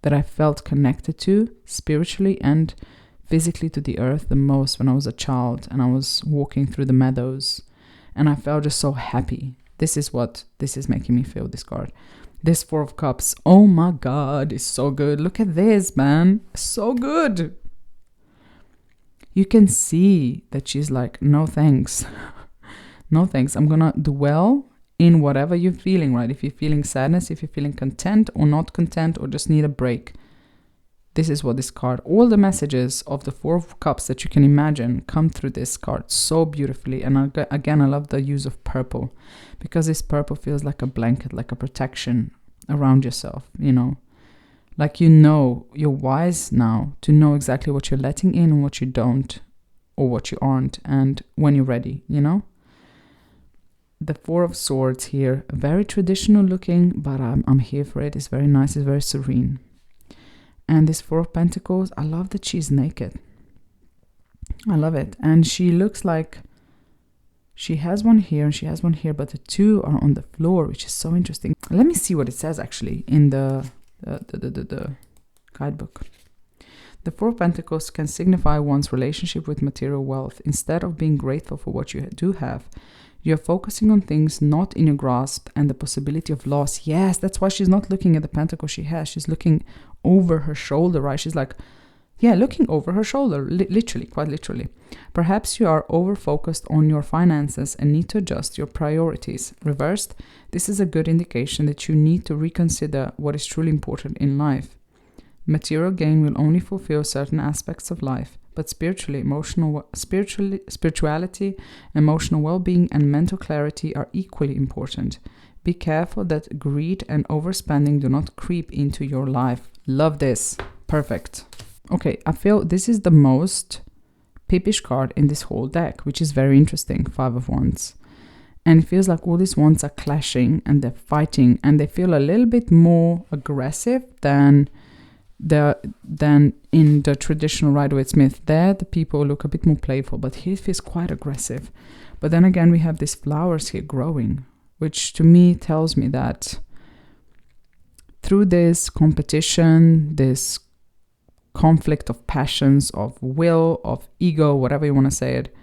that I felt connected to spiritually and physically to the earth the most when I was a child and I was walking through the meadows and I felt just so happy. This is what this is making me feel, this card. This Four of Cups, oh my God, it's so good. Look at this, man. So good. You can see that she's like, no thanks. No thanks. I'm gonna dwell in whatever you're feeling, right? If you're feeling sadness, if you're feeling content or not content or just need a break. This is what this card, all the messages of the Four of Cups that you can imagine come through this card so beautifully. And again, I love the use of purple because this purple feels like a blanket, like a protection around yourself, you know. Like, you know, you're wise now to know exactly what you're letting in and what you don't or what you aren't, and when you're ready, you know. The Four of Swords here, very traditional looking, but I'm here for it. It's very nice, it's very serene. And this Four of Pentacles, I love that she's naked. I love it. And she looks like she has one here and she has one here, but the two are on the floor, which is so interesting. Let me see what it says actually in the guidebook. The Four of Pentacles can signify one's relationship with material wealth. Instead of being grateful for what you do have, you're focusing on things not in your grasp and the possibility of loss. Yes, that's why she's not looking at the pentacle she has. She's looking over her shoulder, right? She's like, yeah, looking over her shoulder, literally, quite literally. Perhaps you are over-focused on your finances and need to adjust your priorities. Reversed, this is a good indication that you need to reconsider what is truly important in life. Material gain will only fulfill certain aspects of life, but spirituality, emotional well-being, and mental clarity are equally important. Be careful that greed and overspending do not creep into your life. Love this. Perfect. Okay, I feel this is the most pippish card in this whole deck, which is very interesting. 5 of Wands. And it feels like all these wands are clashing and they're fighting, and they feel a little bit more aggressive than in the traditional Rider-Waite-Smith. There, the people look a bit more playful, but here it feels quite aggressive. But then again, we have these flowers here growing, which to me tells me that through this competition, this conflict of passions, of will, of ego, whatever you want to say it,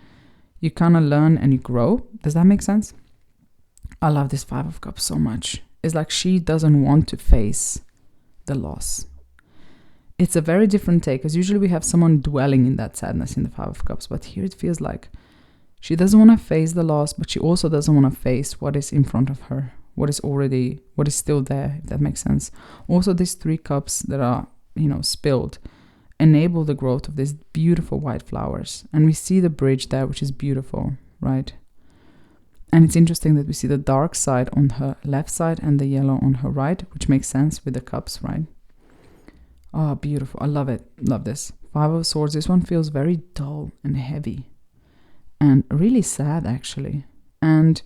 you kind of learn and you grow. Does that make sense? I love this 5 of Cups so much. It's like she doesn't want to face the loss. It's a very different take, because usually we have someone dwelling in that sadness in the 5 of Cups, but here it feels like she doesn't want to face the loss, but she also doesn't want to face what is in front of her, what is still there, if that makes sense. Also, these 3 cups that are, spilled enable the growth of these beautiful white flowers. And we see the bridge there, which is beautiful, right? And it's interesting that we see the dark side on her left side and the yellow on her right, which makes sense with the cups, right? Oh, beautiful. I love it. Love this. 5 of Swords. This one feels very dull and heavy and really sad, actually. And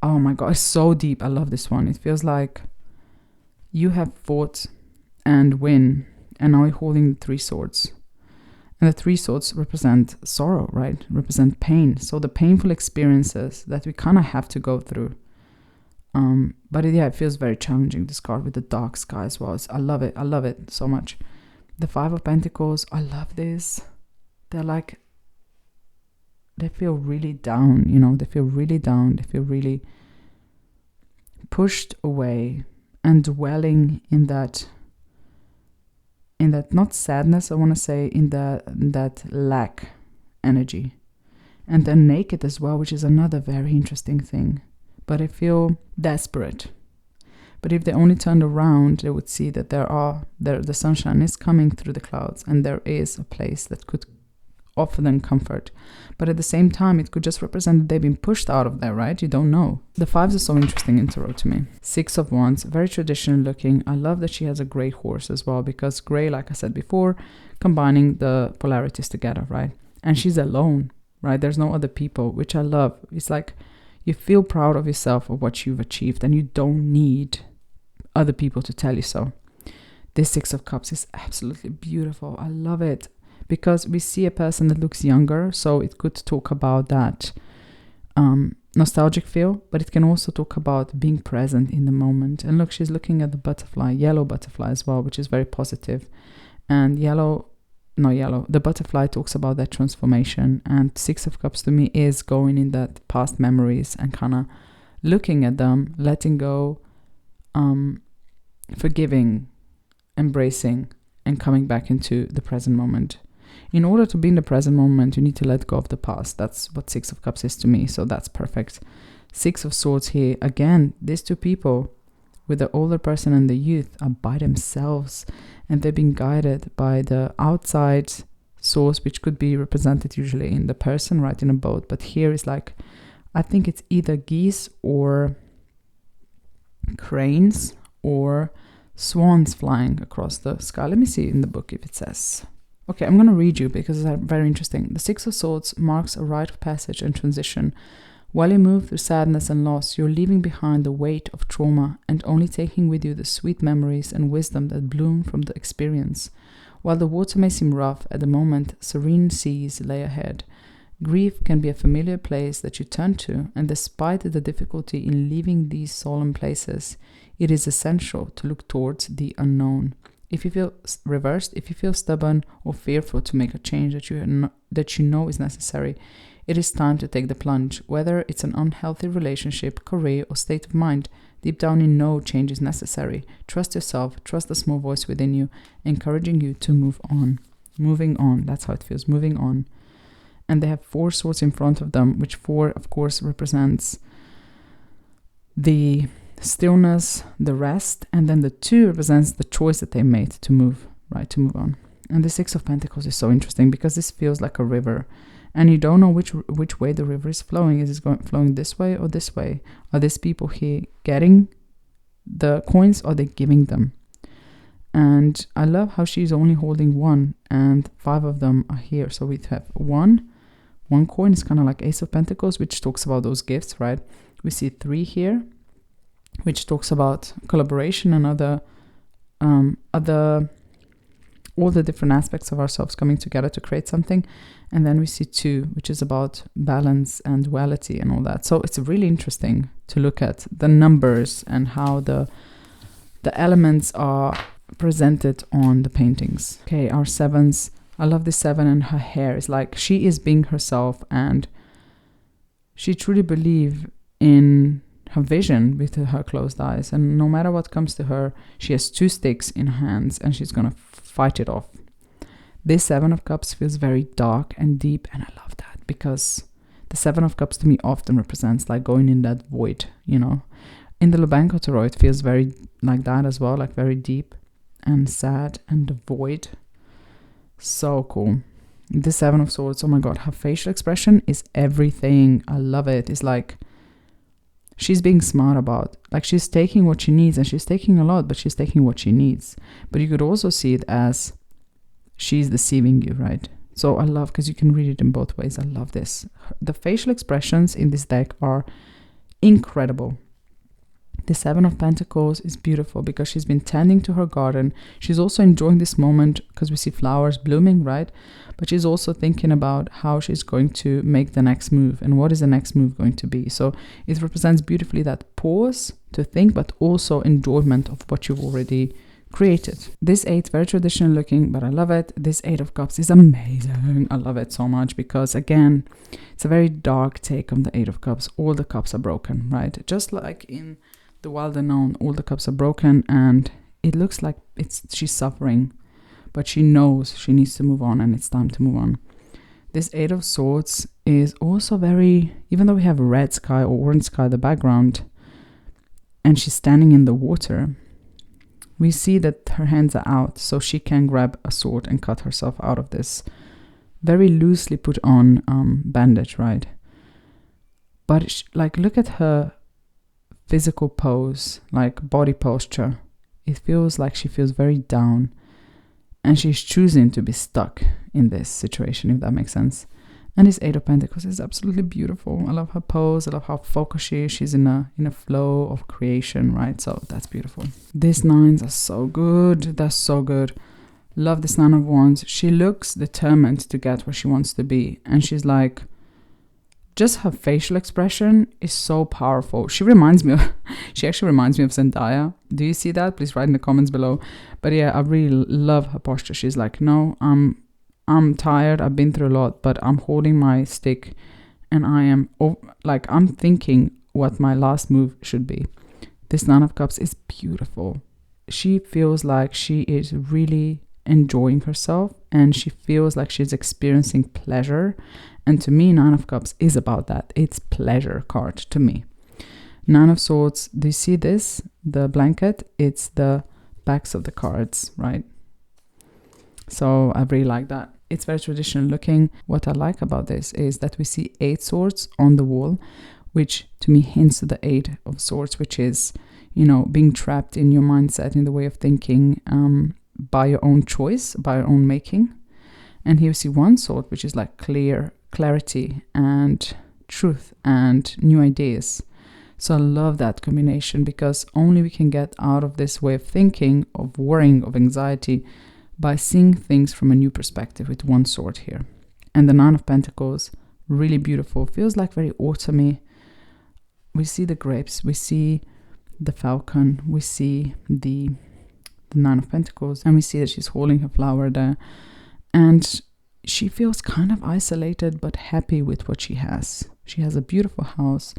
oh my God, it's so deep. I love this one. It feels like you have fought and win, and now you're holding the 3 swords. And the 3 swords represent sorrow, right? Represent pain. So the painful experiences that we kind of have to go through. But it feels very challenging, this card with the dark sky as well. I love it. I love it so much. The 5 of Pentacles, I love this. They feel really down, they feel really down. They feel really pushed away and dwelling in that not sadness, I want to say, in that lack energy. And they're naked as well, which is another very interesting thing. But I feel desperate. But if they only turned around, they would see that the sunshine is coming through the clouds, and there is a place that could offer them comfort. But at the same time, it could just represent that they've been pushed out of there, right? You don't know. The 5s are so interesting in tarot to me. 6 of Wands, very traditional looking. I love that she has a gray horse as well, because gray, like I said before, combining the polarities together, right? And she's alone, right? There's no other people, which I love. It's like you feel proud of yourself, of what you've achieved, and you don't need other people to tell you so. This 6 of Cups is absolutely beautiful. I love it, because we see a person that looks younger, so it could talk about that nostalgic feel, but it can also talk about being present in the moment. And look, she's looking at the butterfly, yellow butterfly as well, which is very positive. And the butterfly talks about that transformation. And 6 of Cups to me is going in that past memories and kind of looking at them, letting go, forgiving, embracing, and coming back into the present moment. In order to be in the present moment, you need to let go of the past. That's what 6 of Cups is to me, so that's perfect. 6 of Swords here. Again, these 2 people, with the older person and the youth, are by themselves, and they're being guided by the outside source, which could be represented usually in the person, right, in a boat. But here is like, I think it's either geese or cranes or swans flying across the sky. Let me see in the book if it says. Okay, I'm going to read you because it's very interesting. The 6 of Swords marks a rite of passage and transition. While you move through sadness and loss, you're leaving behind the weight of trauma and only taking with you the sweet memories and wisdom that bloom from the experience. While the water may seem rough at the moment, serene seas lay ahead. Grief can be a familiar place that you turn to, and despite the difficulty in leaving these solemn places, it is essential to look towards the unknown. If you feel reversed, if you feel stubborn or fearful to make a change that you know is necessary, it is time to take the plunge. Whether it's an unhealthy relationship, career, or state of mind, deep down you know change is necessary. Trust yourself, trust the small voice within you, encouraging you to move on. Moving on, that's how it feels, moving on. And they have 4 swords in front of them, which 4, of course, represents the stillness, the rest, and then the 2 represents the choice that they made to move, right, to move on. And the 6 of Pentacles is so interesting because this feels like a river, and you don't know which way the river is flowing. Is it flowing this way or this way? Are these people here getting the coins or are they giving them? And I love how she's only holding one and 5 of them are here. So we have one coin is kind of like Ace of Pentacles, which talks about those gifts, right? We see 3 here, which talks about collaboration and other all the different aspects of ourselves coming together to create something. And then we see 2, which is about balance and duality and all that. So it's really interesting to look at the numbers and how the elements are presented on the paintings. Okay, our 7s. I love the 7 and her hair is like she is being herself, and she truly believes in her vision with her closed eyes, and no matter what comes to her, she has 2 sticks in her hands and she's gonna fight it off. This 7 of Cups feels very dark and deep, and I love that because the 7 of Cups to me often represents like going in that void, you know. In the Lubanko Tarot, it feels very like that as well, like very deep and sad and the void. So cool. The 7 of Swords, oh my god, her facial expression is everything. I love it. It's like she's being smart about, like she's taking what she needs, and she's taking a lot, but she's taking what she needs. But you could also see it as she's deceiving you, right? So I love, because you can read it in both ways. I love this. The facial expressions in this deck are incredible. The 7 of Pentacles is beautiful because she's been tending to her garden. She's also enjoying this moment because we see flowers blooming, right? But she's also thinking about how she's going to make the next move and what is the next move going to be. So it represents beautifully that pause to think, but also enjoyment of what you've already created. This 8, very traditional looking, but I love it. This 8 of Cups is amazing. I love it so much because, again, it's a very dark take on the 8 of Cups. All the cups are broken, right? Just like in the Wild Unknown, all the cups are broken, and it looks like she's suffering, but she knows she needs to move on, and it's time to move on. This 8 of Swords is also very, even though we have red sky or orange sky in the background, and she's standing in the water, we see that her hands are out, so she can grab a sword and cut herself out of this very loosely put on bandage, right? But like, look at her physical pose, like body posture. It feels like she feels very down, and she's choosing to be stuck in this situation, if that makes sense. And this 8 of Pentacles is absolutely beautiful. I love her pose. I love how focused she is. She's in a flow of creation, right? So that's beautiful. These 9s are so good. They're so good. Love this 9 of Wands. She looks determined to get where she wants to be, and she's like, just her facial expression is so powerful. She actually reminds me of Zendaya. Do you see that? Please write in the comments below. But yeah, I really love her posture. She's like, no, I'm tired. I've been through a lot, but I'm holding my stick, and I'm thinking what my last move should be. This 9 of Cups is beautiful. She feels like she is really enjoying herself, and she feels like she's experiencing pleasure. And to me, 9 of Cups is about that. It's pleasure card to me. 9 of Swords, do you see this? The blanket, it's the backs of the cards, right? So I really like that. It's very traditional looking. What I like about this is that we see 8 swords on the wall, which to me hints to the 8 of Swords, which is, you know, being trapped in your mindset, in the way of thinking, by your own choice, by your own making. And here we see 1 sword, which is like clarity and truth and new ideas. So I love that combination, because only we can get out of this way of thinking, of worrying, of anxiety, by seeing things from a new perspective with 1 sword here. And the 9 of Pentacles, really beautiful, feels like very autumny. We see the grapes, we see the falcon, we see the 9 of Pentacles, and we see that she's holding her flower there. And she feels kind of isolated but happy with what she has. She has a beautiful house.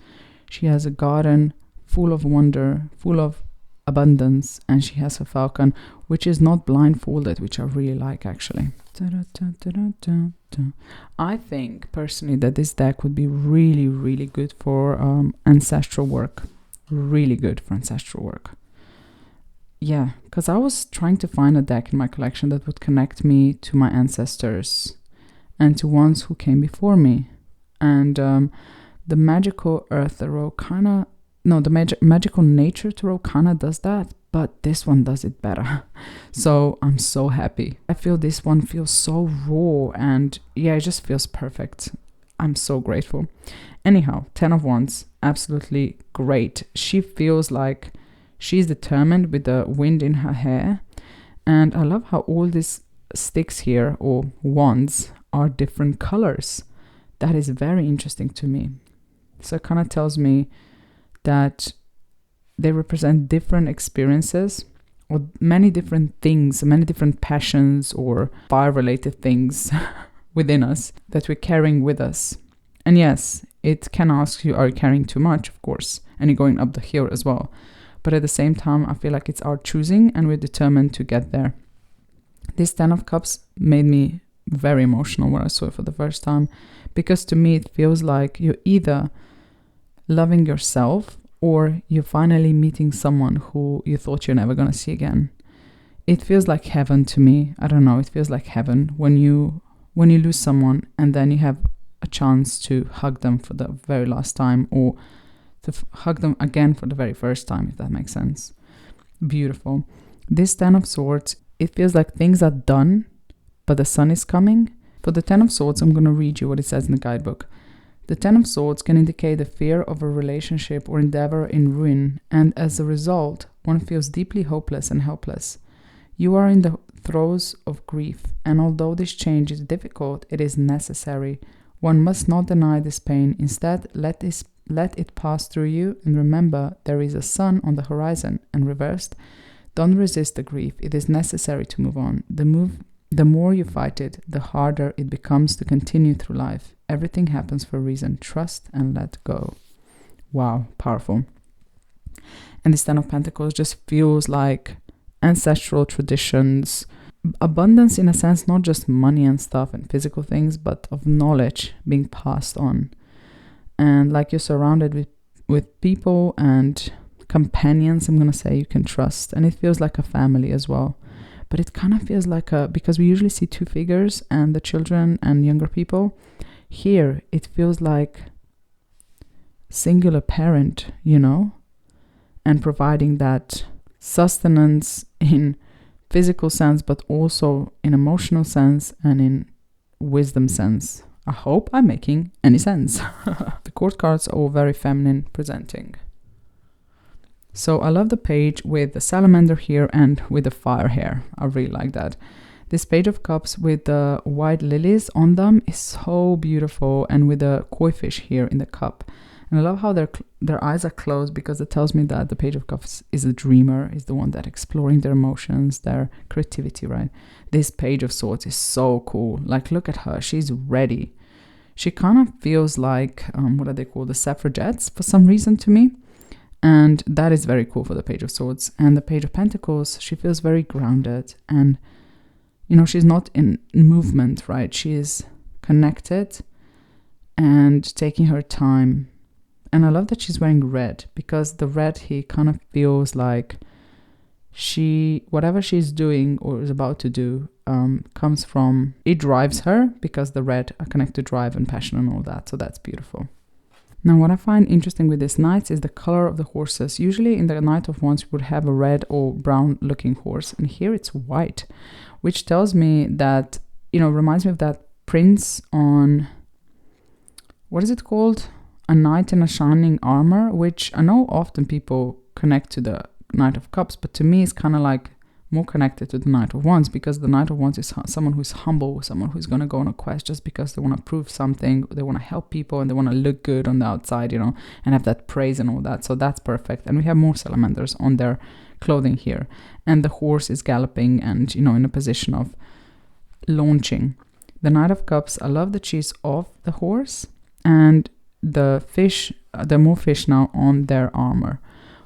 She has a garden full of wonder, full of abundance, and she has her falcon, which is not blindfolded, which I really like, actually. I think personally that this deck would be really, really good for ancestral work. Really good for ancestral work. Yeah, because I was trying to find a deck in my collection that would connect me to my ancestors and to ones who came before me. And the magical earth tarot magical nature tarot kind of does that, but this one does it better. So I'm so happy. I feel this one feels so raw, and yeah, it just feels perfect. I'm so grateful. Anyhow, 10 of Wands, absolutely great. She feels like she's determined with the wind in her hair. And I love how all these sticks here, or wands, are different colors. That is very interesting to me. So it kind of tells me that they represent different experiences, or many different things, many different passions or fire-related things within us that we're carrying with us. And yes, it can ask you, are you carrying too much? Of course. And you're going up the hill as well. But at the same time, I feel like it's our choosing, and we're determined to get there. This 10 of Cups made me very emotional when I saw it for the first time, because to me it feels like you're either loving yourself, or you're finally meeting someone who you thought you're never going to see again. It feels like heaven to me. I don't know, it feels like heaven when you lose someone and then you have a chance to hug them for the very last time, or to hug them again for the very first time, if that makes sense. Beautiful. This 10 of Swords, it feels like things are done, but the sun is coming. For the 10 of Swords, I'm going to read you what it says in the guidebook. The 10 of Swords can indicate the fear of a relationship or endeavor in ruin, and as a result, one feels deeply hopeless and helpless. You are in the throes of grief, and although this change is difficult, it is necessary. One must not deny this pain. Instead, let it pass through you, and remember there is a sun on the horizon. And reversed, don't resist the grief. It is necessary to move on. The more you fight it, the harder it becomes to continue through life. Everything happens for a reason. Trust and let go. Wow, powerful. And this 10 of Pentacles just feels like ancestral traditions, abundance in a sense, not just money and stuff and physical things, but of knowledge being passed on. And like you're surrounded with people and companions, I'm going to say, you can trust. And it feels like a family as well. But it kind of feels like because we usually see two figures and the children and younger people. Here, it feels like singular parent, and providing that sustenance in physical sense, but also in emotional sense and in wisdom sense. I hope I'm making any sense. The court cards are all very feminine presenting. So I love the page with the salamander here and with the fire here. I really like that. This page of cups with the white lilies on them is so beautiful, and with the koi fish here in the cup. And I love how their eyes are closed, because it tells me that the page of cups is a dreamer, is the one that exploring their emotions, their creativity, right? This page of swords is so cool. Like, look at her. She's ready. She kind of feels like, what are they called? The suffragettes for some reason to me. And that is very cool for the page of swords. And the page of pentacles, she feels very grounded. And, she's not in movement, right? She is connected and taking her time. And I love that she's wearing red, because the red here kind of feels like whatever she's doing or is about to do comes from, it drives her, because the red are connected to drive and passion and all that. So that's beautiful. Now, what I find interesting with this knights is the color of the horses. Usually in the Knight of Wands, we would have a red or brown looking horse, and here it's white, which tells me that, reminds me of that prince on, what is it called? A knight in a shining armor, which I know often people connect to the Knight of Cups, but to me it's kind of like more connected to the Knight of Wands, because the Knight of Wands is someone who's humble, someone who's going to go on a quest just because they want to prove something, they want to help people, and they want to look good on the outside, and have that praise and all that. So that's perfect. And we have more salamanders on their clothing here. And the horse is galloping and, in a position of launching. The Knight of Cups, I love that she's off the horse, and the fish, there are more fish now on their armor.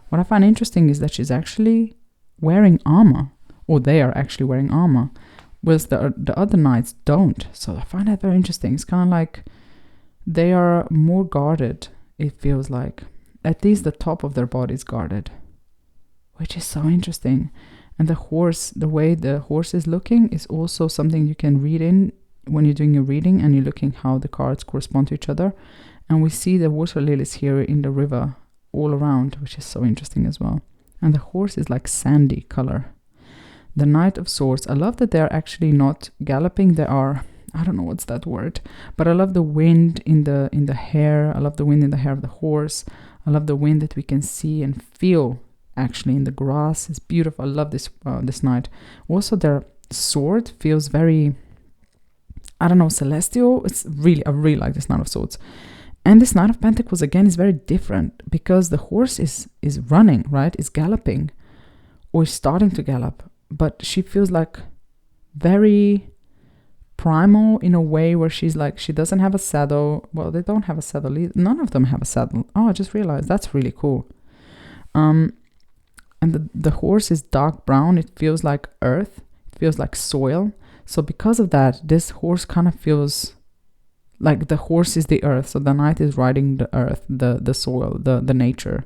What I find interesting is that she's actually wearing armor, or they are actually wearing armor, whereas the other knights don't. So I find that very interesting. It's kind of like they are more guarded, it feels like. At least the top of their body is guarded, which is so interesting. And the horse, the way the horse is looking is also something you can read in when you're doing your reading and you're looking how the cards correspond to each other. And we see the water lilies here in the river all around, which is so interesting as well. And the horse is like sandy color. The Knight of Swords. I love that they're actually not galloping. They are, I don't know what's that word, but I love the wind in the hair. I love the wind in the hair of the horse. I love the wind that we can see and feel actually in the grass. It's beautiful. I love this knight. Also, their sword feels very, I don't know, celestial. I really like this Knight of Swords. And this Knight of Pentacles again is very different because the horse is running, right? Is galloping or is starting to gallop, but she feels like very primal in a way where she's like, she doesn't have a saddle. Well, they don't have a saddle either. None of them have a saddle. Oh, I just realized that's really cool. And the horse is dark brown. It feels like earth. It feels like soil. So because of that, this horse kind of feels like the horse is the earth. So the knight is riding the earth, the soil, the nature.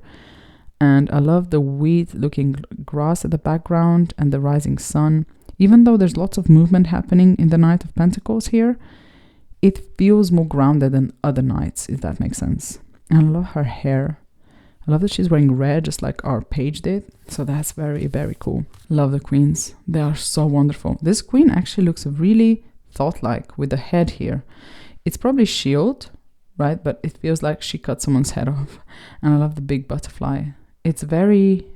And I love the wheat looking grass at the background and the rising sun. Even though there's lots of movement happening in the Knight of Pentacles here, it feels more grounded than other knights, if that makes sense. And I love her hair. I love that she's wearing red, just like our page did. So that's very, very cool. Love the queens. They are so wonderful. This queen actually looks really thought-like with the head here. It's probably shield, right? But it feels like she cut someone's head off. And I love the big butterfly. It's a very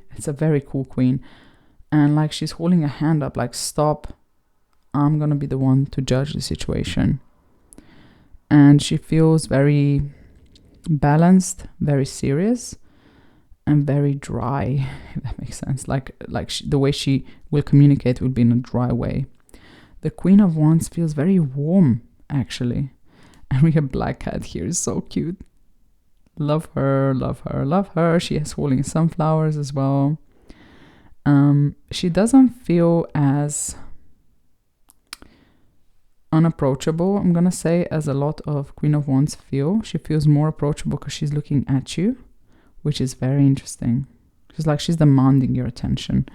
cool queen. And like she's holding a hand up, like, stop. I'm going to be the one to judge the situation. And she feels very balanced, very serious, and very dry, if that makes sense. The way she will communicate will be in a dry way. The Queen of Wands feels very warm, actually. And we have Black Cat here. It's so cute. Love her, love her, love her. She is holding sunflowers as well. She doesn't feel as unapproachable, I'm gonna say, as a lot of Queen of Wands feel. She feels more approachable because she's looking at you, which is very interesting. She's demanding your attention.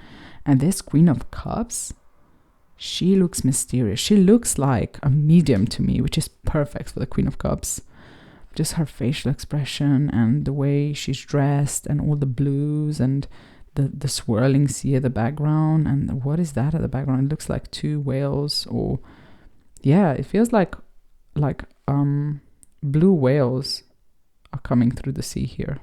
And this Queen of Cups, she looks mysterious. She looks like a medium to me, which is perfect for the Queen of Cups. Just her facial expression and the way she's dressed and all the blues and the swirling sea at the background. And what is that at the background? It looks like two whales, or yeah, it feels like blue whales are coming through the sea here.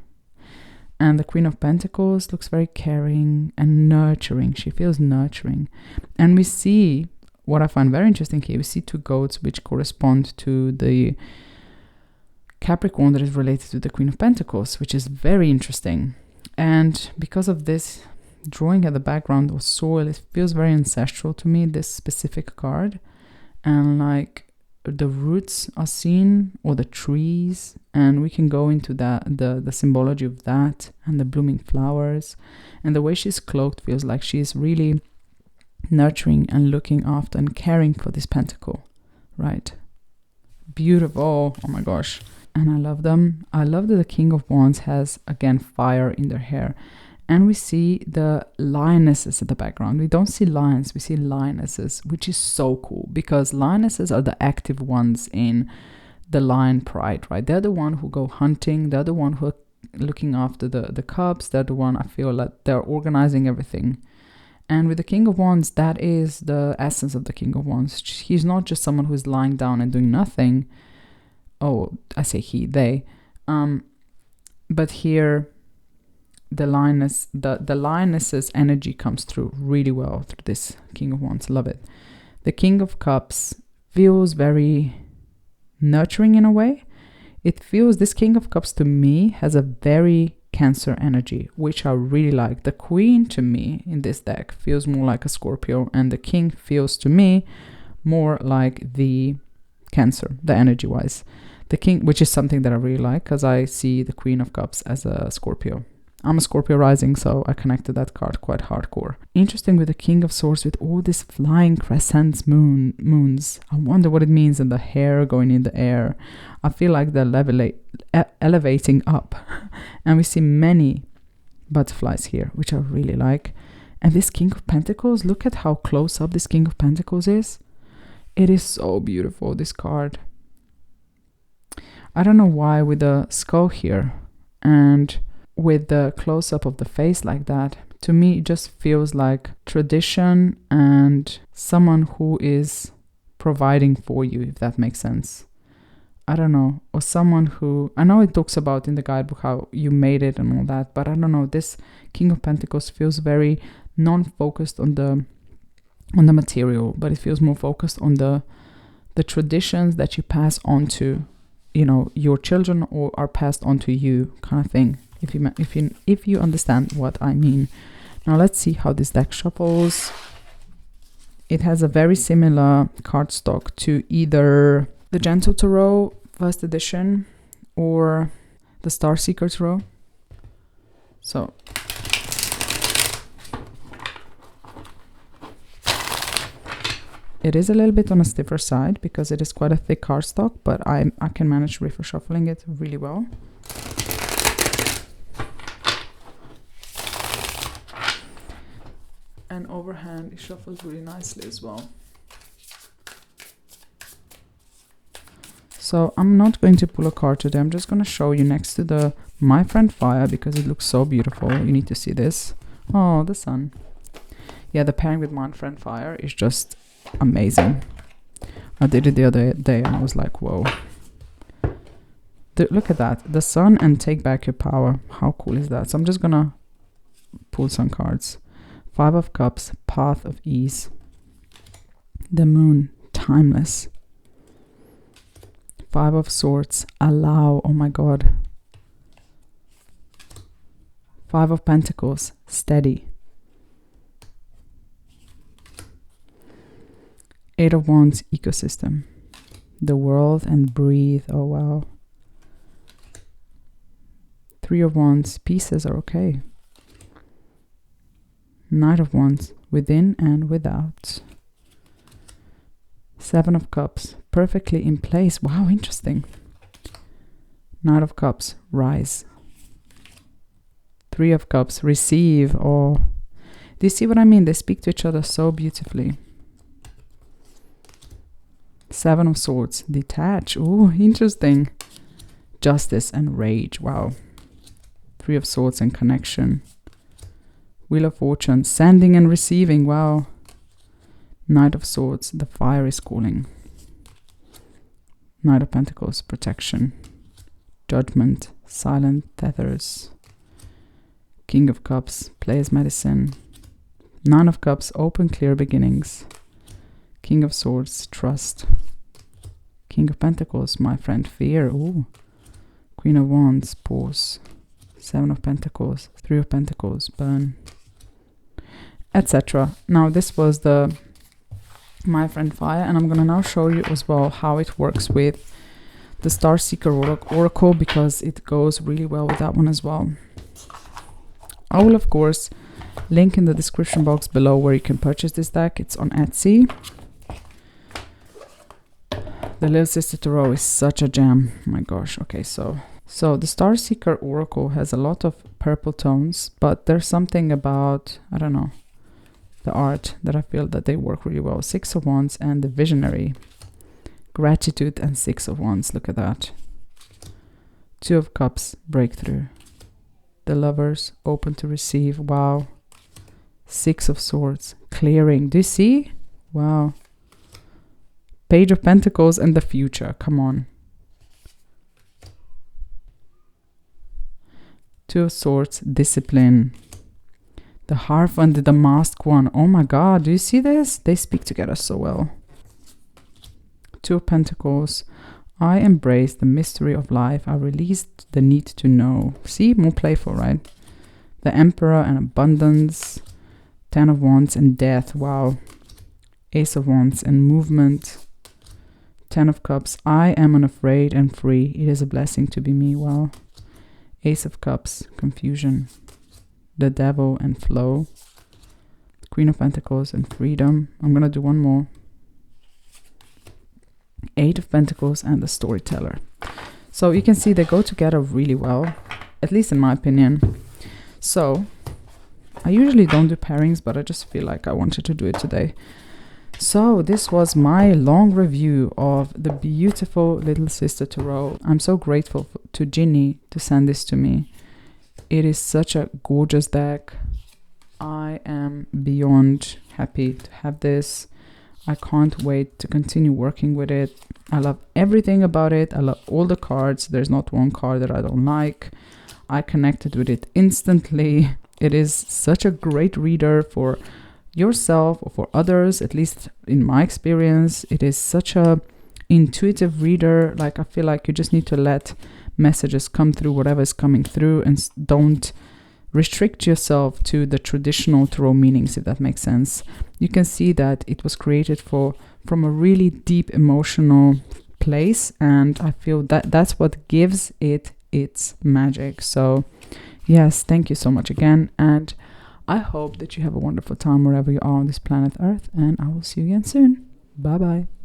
And the Queen of Pentacles looks very caring and nurturing. She feels nurturing. And we see, what I find very interesting here, we see two goats which correspond to the Capricorn that is related to the Queen of Pentacles, which is very interesting. And because of this drawing at the background of soil, it feels very ancestral to me, this specific card. And like the roots are seen, or the trees, and we can go into that, the symbology of that, and the blooming flowers. And the way she's cloaked feels like she's really nurturing and looking after and caring for this pentacle, right? Beautiful. Oh my gosh. And I love them. I love that the King of Wands has, again, fire in their hair. And we see the lionesses at the background. We don't see lions, we see lionesses, which is so cool because lionesses are the active ones in the lion pride, right? They're the one who go hunting. They're the one who are looking after the cubs. They're the one, I feel like they're organizing everything. And with the King of Wands, that is the essence of the King of Wands. He's not just someone who's lying down and doing nothing. Oh, I say he, they. But here, the lioness's energy comes through really well through this King of Wands. Love it. The King of Cups feels very nurturing in a way. It feels, this King of Cups to me has a very Cancer energy, which I really like. The Queen to me in this deck feels more like a Scorpio, and the King feels to me more like the Cancer, the energy wise. The King, which is something that I really like because I see the Queen of Cups as a Scorpio. I'm a Scorpio rising, so I connected that card quite hardcore. Interesting with the King of Swords with all these flying crescent moons. I wonder what it means, and the hair going in the air. I feel like they're elevating up. And we see many butterflies here, which I really like. And this King of Pentacles, look at how close up this King of Pentacles is. It is so beautiful, this card. I don't know why with the skull here and with the close-up of the face like that, To me, it just feels like tradition and someone who is providing for you, if that makes sense. I don't know. Or someone who, I know it talks about in the guidebook how you made it and all that, but I don't know. This King of Pentacles feels very non-focused on the material, but it feels more focused on the traditions that you pass on to, your children, or are passed on to you, kind of thing. If you understand what I mean. Now let's see how this deck shuffles. It has a very similar cardstock to either the Gentle Tarot first edition or the Starseeker Tarot. So it is a little bit on a stiffer side because it is quite a thick cardstock, but I can manage shuffling it really well. And overhand, it shuffles really nicely as well. So I'm not going to pull a card today. I'm just going to show you next to the My Friend Fire because it looks so beautiful. You need to see this. Oh, the sun. Yeah, the pairing with My Friend Fire is just amazing. I did it the other day and I was like, whoa. Look at that. The sun and Take Back Your Power. How cool is that? So I'm just going to pull some cards. 5 of Cups, Path of Ease. The Moon, Timeless. 5 of Swords, Allow. Oh my God. 5 of Pentacles, Steady. 8 of Wands, Ecosystem. The World and Breathe. Oh wow. 3 of Wands, Pieces are okay. Knight of Wands, Within and Without. 7 of Cups, Perfectly in Place. Wow, interesting. Knight of Cups, Rise. 3 of Cups, Receive. Oh, do you see what I mean? They speak to each other so beautifully. 7 of Swords, Detach. Oh, interesting. Justice and Rage. Wow. 3 of Swords and Connection. Wheel of Fortune, Sending and Receiving. Wow. Knight of Swords, The Fire is Calling. Knight of Pentacles, Protection. Judgment, Silent Tethers. King of Cups, Player's Medicine. 9 of Cups, Open Clear Beginnings. King of Swords, Trust. King of Pentacles, My Friend Fear. Ooh. Queen of Wands, Pause. 7 of Pentacles, 3 of Pentacles, Burn, etc. Now this was the My Friend Fire, and I'm gonna now show you as well how it works with the Starseeker Oracle because it goes really well with that one as well. I will of course link in the description box below where you can purchase this deck. It's on Etsy. The Little Sister Tarot is such a gem. Oh my gosh. Okay, so the Starseeker Oracle has a lot of purple tones, but there's something about, I don't know, the art that I feel that they work really well. 6 of Wands and the Visionary. Gratitude and 6 of Wands. Look at that. 2 of Cups, Breakthrough. The Lovers, Open to Receive. Wow. 6 of Swords, Clearing. Do you see? Wow. Page of Pentacles and the Future. Come on. 2 of Swords, Discipline. The Hierophant, the Masked One. Oh my God, do you see this? They speak together so well. 2 of Pentacles. I embrace the mystery of life. I released the need to know. See, more playful, right? The Emperor and Abundance. 10 of Wands and Death. Wow. Ace of Wands and Movement. 10 of Cups. I am unafraid and free. It is a blessing to be me. Wow. Ace of Cups, Confusion. The Devil and Flow. Queen of Pentacles and Freedom. I'm gonna do one more. 8 of Pentacles and the Storyteller. So you can see they go together really well, at least in my opinion. So I usually don't do pairings, but I just feel like I wanted to do it today. So this was my long review of the beautiful Little Sister Tarot. I'm so grateful to Ginny to send this to me. It is such a gorgeous deck. I am beyond happy to have this. I can't wait to continue working with it. I love everything about it. I love all the cards. There's not one card that I don't like. I connected with it instantly. It is such a great reader for yourself or for others, at least in my experience. It is such a intuitive reader. Like, I feel like you just need to let messages come through, whatever is coming through, and don't restrict yourself to the traditional tarot meanings, if that makes sense. You can see that it was created from a really deep emotional place, and I feel that that's what gives it its magic. So yes, thank you so much again, and I hope that you have a wonderful time wherever you are on this planet Earth, and I will see you again soon. Bye bye.